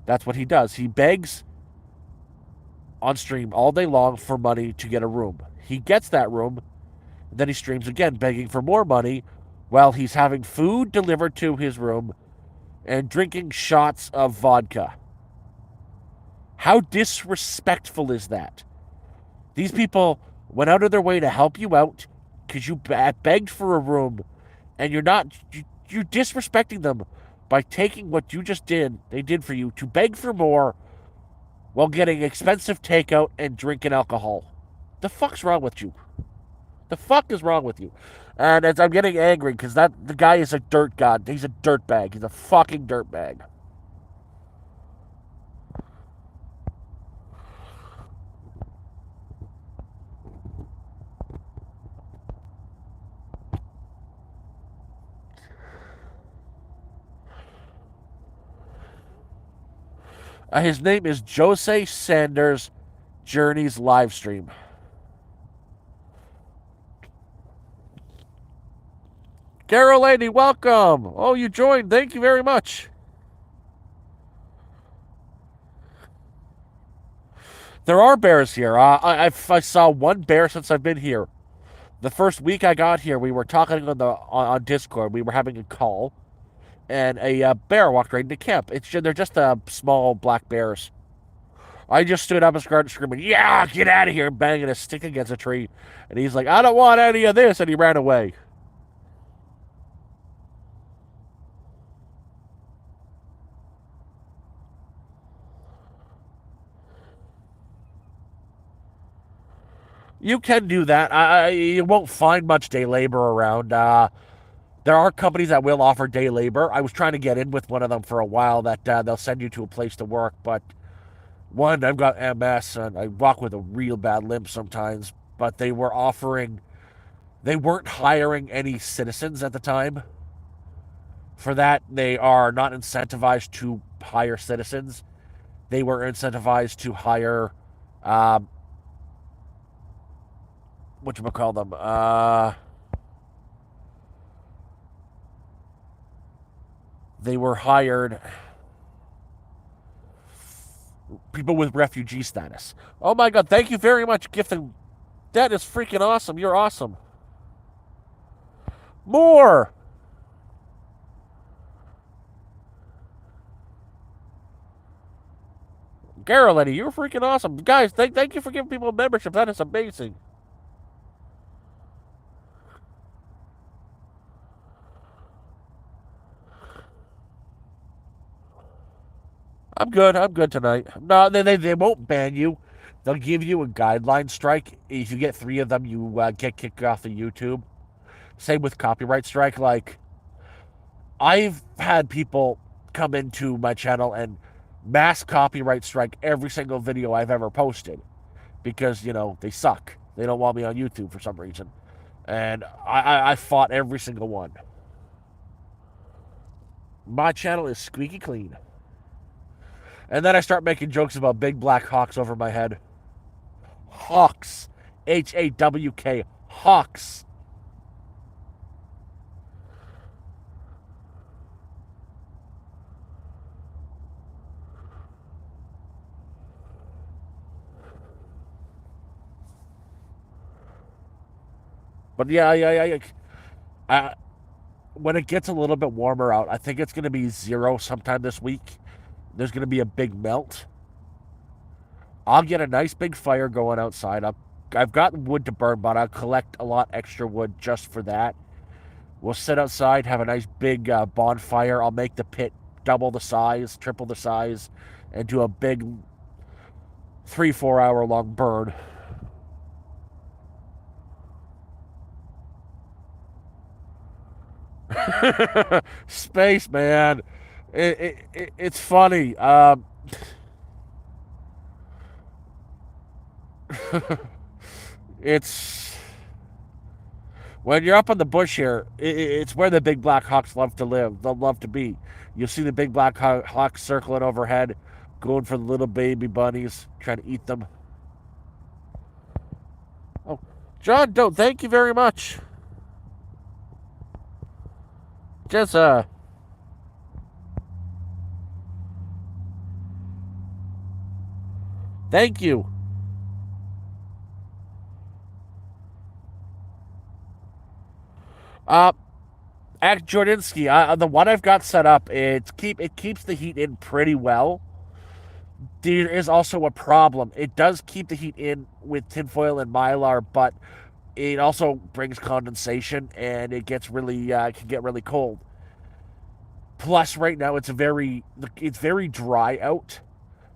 Speaker 1: That's what he does. He begs on stream all day long for money to get a room. He gets that room, then he streams again, begging for more money while he's having food delivered to his room and drinking shots of vodka. How disrespectful is that? These people went out of their way to help you out because you begged for a room, and you're disrespecting them by taking what you just they did for you, to beg for more while getting expensive takeout and drinking alcohol. The fuck's wrong with you? The fuck is wrong with you? And as I'm getting angry because the guy is a dirt god. He's a dirtbag. He's a fucking dirtbag. His name is Jose Sanders Journey's Livestream. Carol Lady, welcome. Oh, you joined. Thank you very much. There are bears here. I saw one bear since I've been here. The first week I got here, we were talking on Discord. We were having a call, and a bear walked right into camp. They're just small black bears. I just stood up and started screaming, "Yeah, get out of here!" banging a stick against a tree. And he's like, "I don't want any of this," and he ran away. You can do that. You won't find much day labor around. There are companies that will offer day labor. I was trying to get in with one of them for a while that they'll send you to a place to work, but one, I've got MS and I walk with a real bad limp sometimes, but they weren't hiring any citizens at the time. For that, they are not incentivized to hire citizens. They were incentivized to hire, um, what you call them? They were hired people with refugee status. Oh my god! Thank you very much, gifting. That is freaking awesome. You're awesome. More. Garrelletti, you're freaking awesome. Guys, thank you for giving people a membership. That is amazing. I'm good. I'm good tonight. No, they won't ban you. They'll give you a guideline strike. If you get 3 of them, you get kicked off of YouTube. Same with copyright strike. Like, I've had people come into my channel and mass copyright strike every single video I've ever posted because, they suck. They don't want me on YouTube for some reason. And I fought every single one. My channel is squeaky clean. And then I start making jokes about big black hawks over my head. Hawks. Hawk. Hawks. But yeah. When it gets a little bit warmer out, I think it's going to be 0 sometime this week. There's going to be a big melt. I'll get a nice big fire going outside. I've got wood to burn, but I'll collect a lot extra wood just for that. We'll sit outside, have a nice big bonfire. I'll make the pit double the size, triple the size, and do a big 3-4 hour long burn. Space, man. It's funny. It's when you're up on the bush here. It's where the big black hawks love to live. They'll love to be. You'll see the big black hawks circling overhead, going for the little baby bunnies, trying to eat them. Oh, John, don't. Thank you very much. Just thank you. Jordinsky, the one I've got set up, it keeps the heat in pretty well. There is also a problem. It does keep the heat in with tinfoil and mylar, but it also brings condensation and it gets really can get really cold. Plus, right now it's very dry out.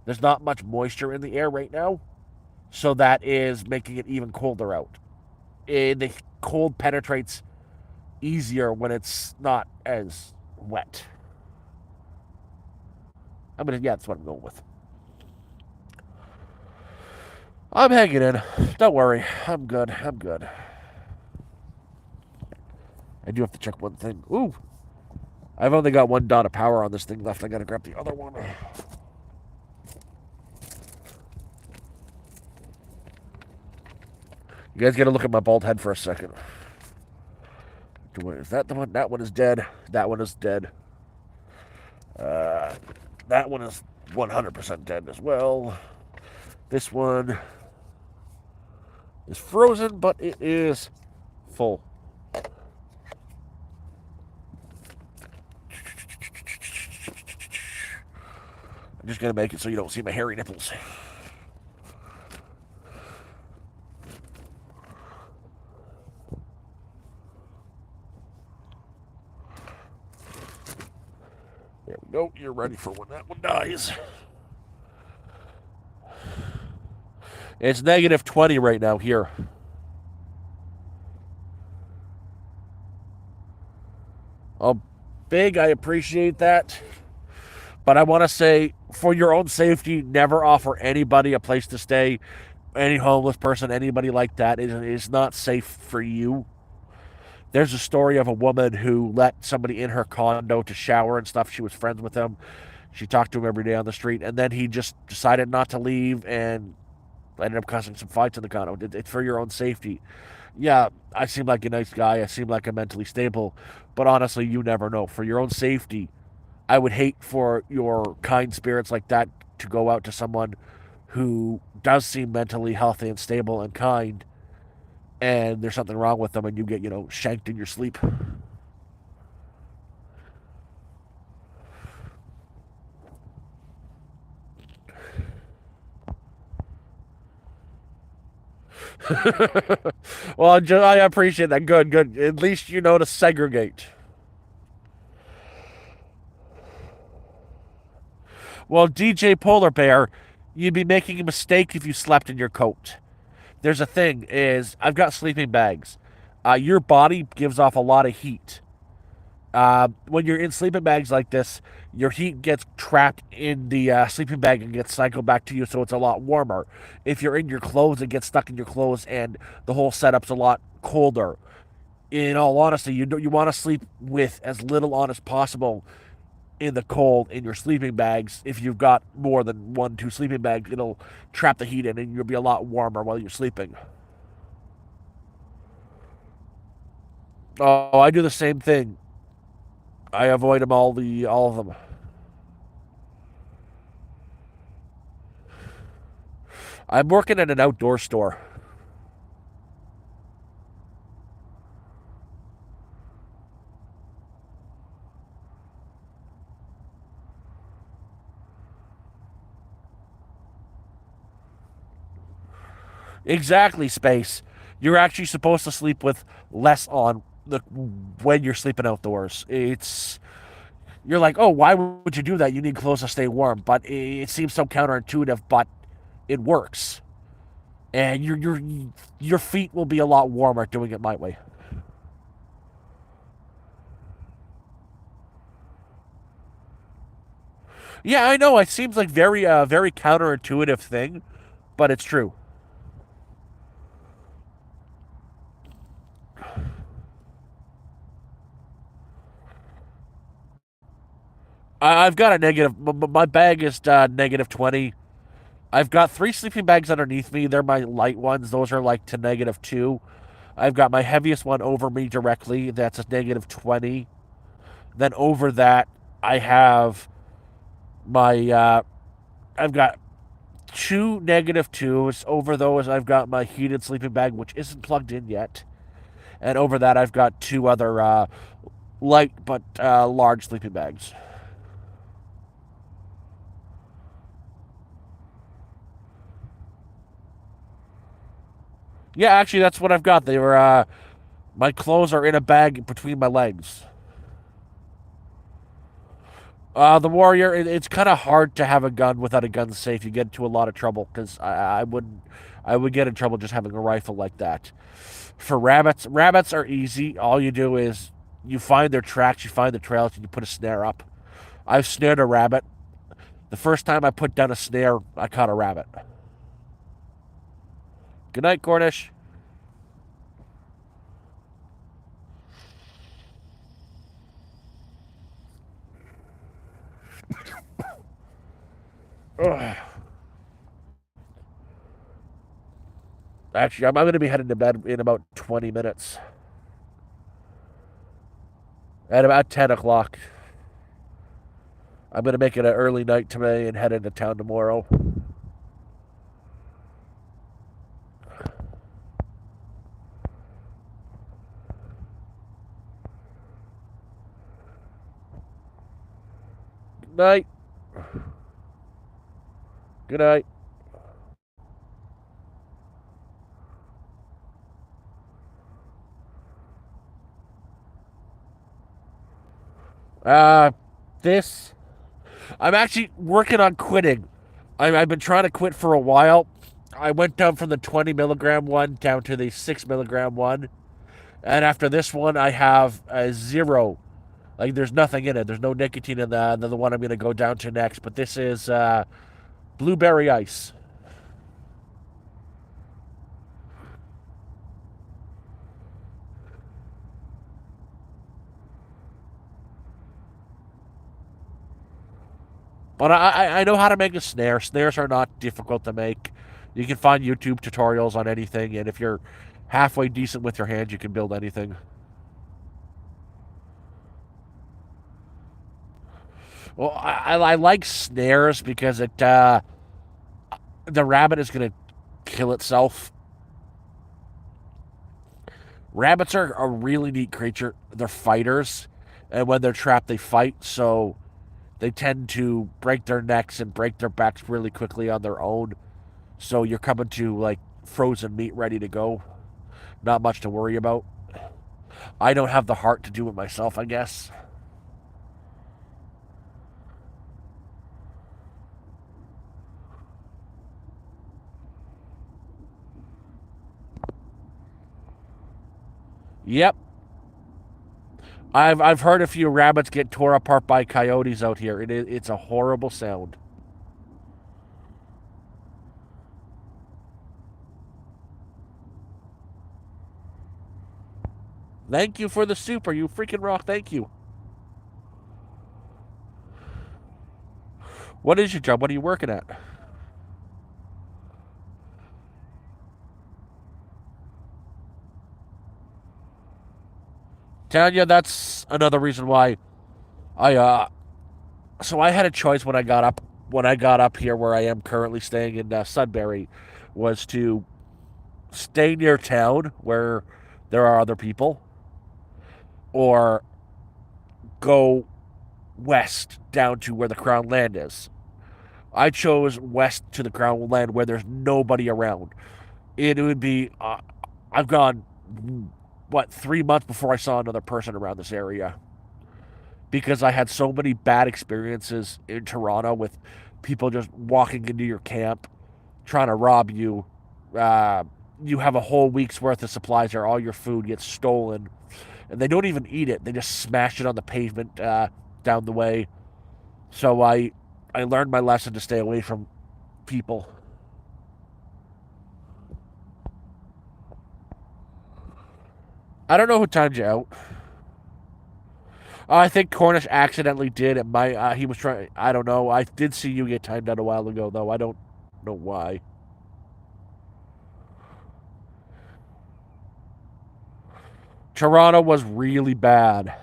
Speaker 1: There's not much moisture in the air right now, so that is making it even colder out. The cold penetrates easier when it's not as wet. That's what I'm going with. I'm hanging in. Don't worry. I'm good. I do have to check one thing. Ooh. I've only got 1 dot of power on this thing left. I gotta grab the other one. You guys gotta look at my bald head for a second. Is that the one? That one is dead. That one is dead. That one is 100% dead as well. This one is frozen, but it is full. I'm just going to make it so you don't see my hairy nipples. There we go. You're ready for when that one dies. It's negative 20 right now here. Oh, big, I appreciate that. But I want to say, for your own safety, never offer anybody a place to stay. Any homeless person, anybody like that, is not safe for you. There's a story of a woman who let somebody in her condo to shower and stuff. She was friends with him. She talked to him every day on the street, and then he just decided not to leave and ended up causing some fights in the condo. It's for your own safety. Yeah, I seem like a nice guy. I seem like I'm mentally stable. But honestly, you never know. For your own safety, I would hate for your kind spirits like that to go out to someone who does seem mentally healthy and stable and kind, and there's something wrong with them, and you get, shanked in your sleep. Well, I appreciate that. Good, good. At least you know to segregate. Well, DJ Polar Bear, you'd be making a mistake if you slept in your coat. There's a thing is I've got sleeping bags. Your body gives off a lot of heat. When you're in sleeping bags like this, your heat gets trapped in the sleeping bag and gets cycled back to you, so it's a lot warmer. If you're in your clothes, it gets stuck in your clothes, and the whole setup's a lot colder. In all honesty, you want to sleep with as little on as possible in the cold in your sleeping bags. If you've got more than one, two sleeping bags, it'll trap the heat in, and you'll be a lot warmer while you're sleeping. Oh, I do the same thing. I avoid them all of them. I'm working at an outdoor store. Exactly, space. You're actually supposed to sleep with less on when you're sleeping outdoors. It's you're like, oh, why would you do that? You need clothes to stay warm, but it seems so counterintuitive, but it works, and your feet will be a lot warmer doing it my way. Yeah, I know. It seems like very counterintuitive thing, but it's true. I've got a negative. My bag is negative 20. I've got three sleeping bags underneath me. They're my light ones. Those are like to negative 2. I've got my heaviest one over me directly. That's a negative 20. Then over that, I have my. I've got two negative 2s. Over those, I've got my heated sleeping bag, which isn't plugged in yet. And over that, I've got two other light but large sleeping bags. Yeah, actually, that's what I've got. They were my clothes are in a bag between my legs. The warrior, it's kind of hard to have a gun without a gun safe. You get into a lot of trouble because I would get in trouble just having a rifle like that. For rabbits, rabbits are easy. All you do is you find their tracks, you find the trails, and you put a snare up. I've snared a rabbit. The first time I put down a snare, I caught a rabbit. Good night, Cornish. Ugh. Actually, I'm going to be heading to bed in about 20 minutes. At about 10 o'clock. I'm going to make it an early night today and head into town tomorrow. Night. Good night. Uh, this. I'm actually working on quitting. I've been trying to quit for a while. I went down from the 20 milligram one down to the 6 milligram one. And after this one, I have a zero. Like, there's nothing in it. There's no nicotine in the one I'm going to go down to next. But this is blueberry ice. But I know how to make a snare. Snares are not difficult to make. You can find YouTube tutorials on anything, and if you're halfway decent with your hands, you can build anything. Well, I like snares because the rabbit is going to kill itself. Rabbits are a really neat creature. They're fighters, and when they're trapped, they fight. So they tend to break their necks and break their backs really quickly on their own. So you're coming to like frozen meat ready to go. Not much to worry about. I don't have the heart to do it myself, I guess. Yep. I've heard a few rabbits get tore apart by coyotes out here. It's a horrible sound. Thank you for the super. You freaking rock. Thank you. What is your job? What are you working at? Tanya, that's another reason why I so I had a choice when I got up here where I am currently staying in Sudbury was to stay near town where there are other people or go west down to where the crown land is. I chose west to the crown land where there's nobody around. It would be I've gone what 3 months before I saw another person around this area because I had so many bad experiences in Toronto with people just walking into your camp trying to rob you. Uh, you have a whole week's worth of supplies there. All your food gets stolen, and they don't even eat it. They just smash it on the pavement down the way. So I learned my lesson to stay away from people. I don't know who timed you out. I think Cornish accidentally did. It might. He was trying. I don't know. I did see you get timed out a while ago, though. I don't know why. Toronto was really bad.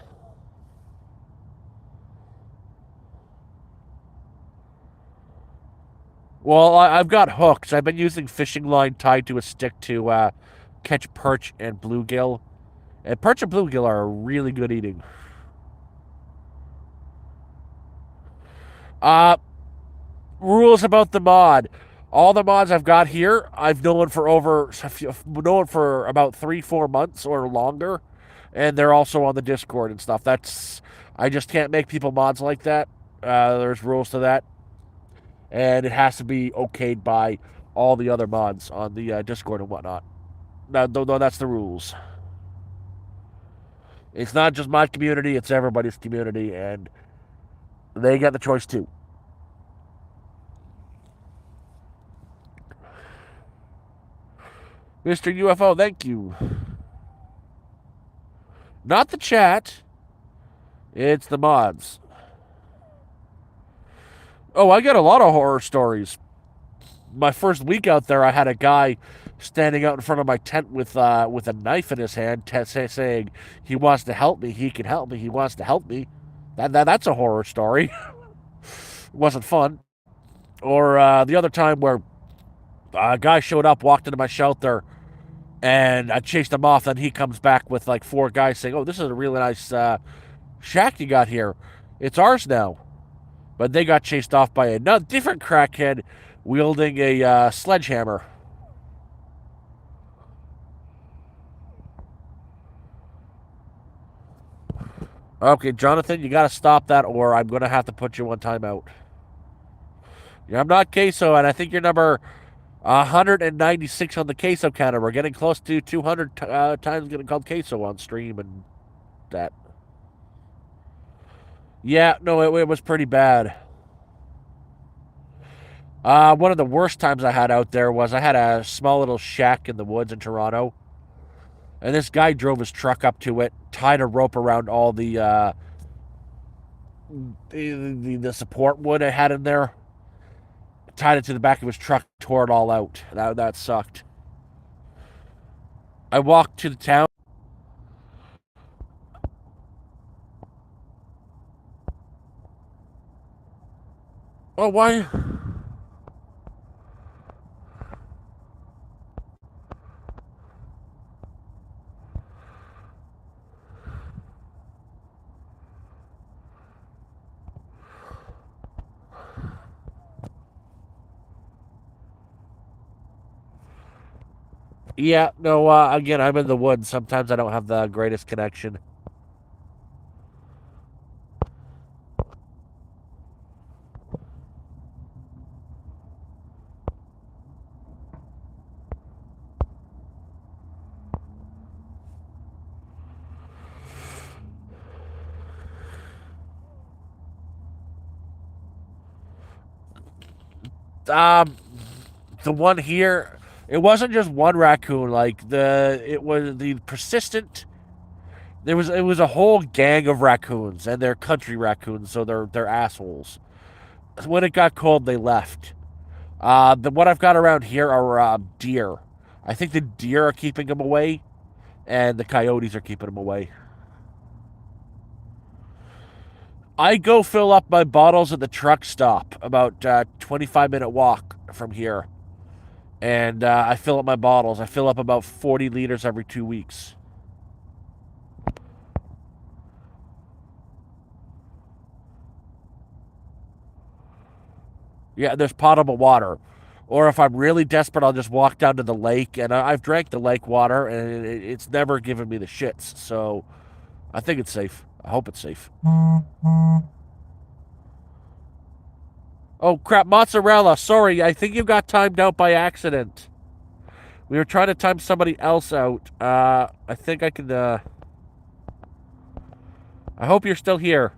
Speaker 1: Well, I've got hooks. I've been using fishing line tied to a stick to catch perch and bluegill. And perch and bluegill are really good eating. Uh, rules about the mod. All the mods I've got here, I've known for about 3-4 months or longer, and they're also on the Discord and stuff. That's I just can't make people mods like that. There's rules to that, and it has to be okayed by all the other mods on the Discord and whatnot. No, that's the rules. It's not just my community; it's everybody's community, and they get the choice too. Mr. UFO, thank you. Not the chat. It's the mods. Oh, I got a lot of horror stories. My first week out there, I had a guy standing out in front of my tent with a knife in his hand, saying he wants to help me. He can help me. He wants to help me. That's a horror story. It wasn't fun. Or the other time where a guy showed up, walked into my shelter, and I chased him off. Then he comes back with like 4 guys saying, "Oh, this is a really nice shack you got here. It's ours now." But they got chased off by another different crackhead wielding a sledgehammer. Okay, Jonathan, you got to stop that, or I'm going to have to put you on timeout. Yeah, I'm not queso, and I think you're number 196 on the queso counter. We're getting close to 200 times getting called queso on stream and that. Yeah, no, it was pretty bad. One of the worst times I had out there was I had a small little shack in the woods in Toronto, and this guy drove his truck up to it, tied a rope around all the support wood I had in there, tied it to the back of his truck, tore it all out. That sucked. I walked to the town. Oh, why? Yeah, no, again, I'm in the woods. Sometimes I don't have the greatest connection. Um, the one here, it wasn't just one raccoon. Like it was the persistent. It was a whole gang of raccoons, and they're country raccoons, so they're assholes. When it got cold, they left. What I've got around here are deer. I think the deer are keeping them away, and the coyotes are keeping them away. I go fill up my bottles at the truck stop, about 25-minute walk from here, and I fill up my bottles. I fill up about 40 liters every 2 weeks. Yeah, there's potable water. Or if I'm really desperate, I'll just walk down to the lake, and I've drank the lake water, and it's never given me the shits. So I think it's safe. I hope it's safe. Oh, crap, mozzarella. Sorry, I think you got timed out by accident. We were trying to time somebody else out. I think I can, I hope you're still here.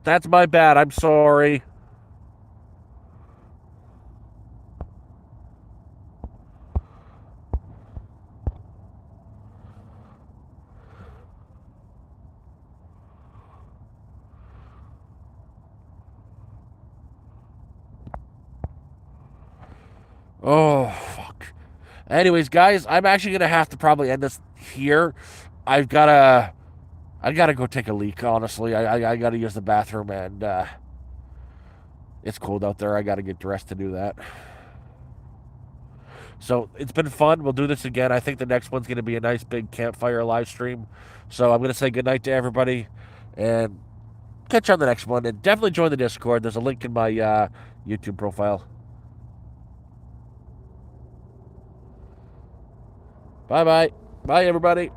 Speaker 1: That's my bad. I'm sorry. Oh, fuck. Anyways, guys, I'm actually gonna have to probably end this here. I've gotta, I gotta go take a leak. Honestly, I gotta use the bathroom, and it's cold out there. I gotta get dressed to do that. So it's been fun. We'll do this again. I think the next one's gonna be a nice big campfire live stream. So I'm gonna say goodnight to everybody, and catch you on the next one. And definitely join the Discord. There's a link in my YouTube profile. Bye bye. Bye everybody.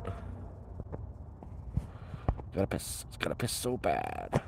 Speaker 1: Gotta piss. It's gonna piss so bad.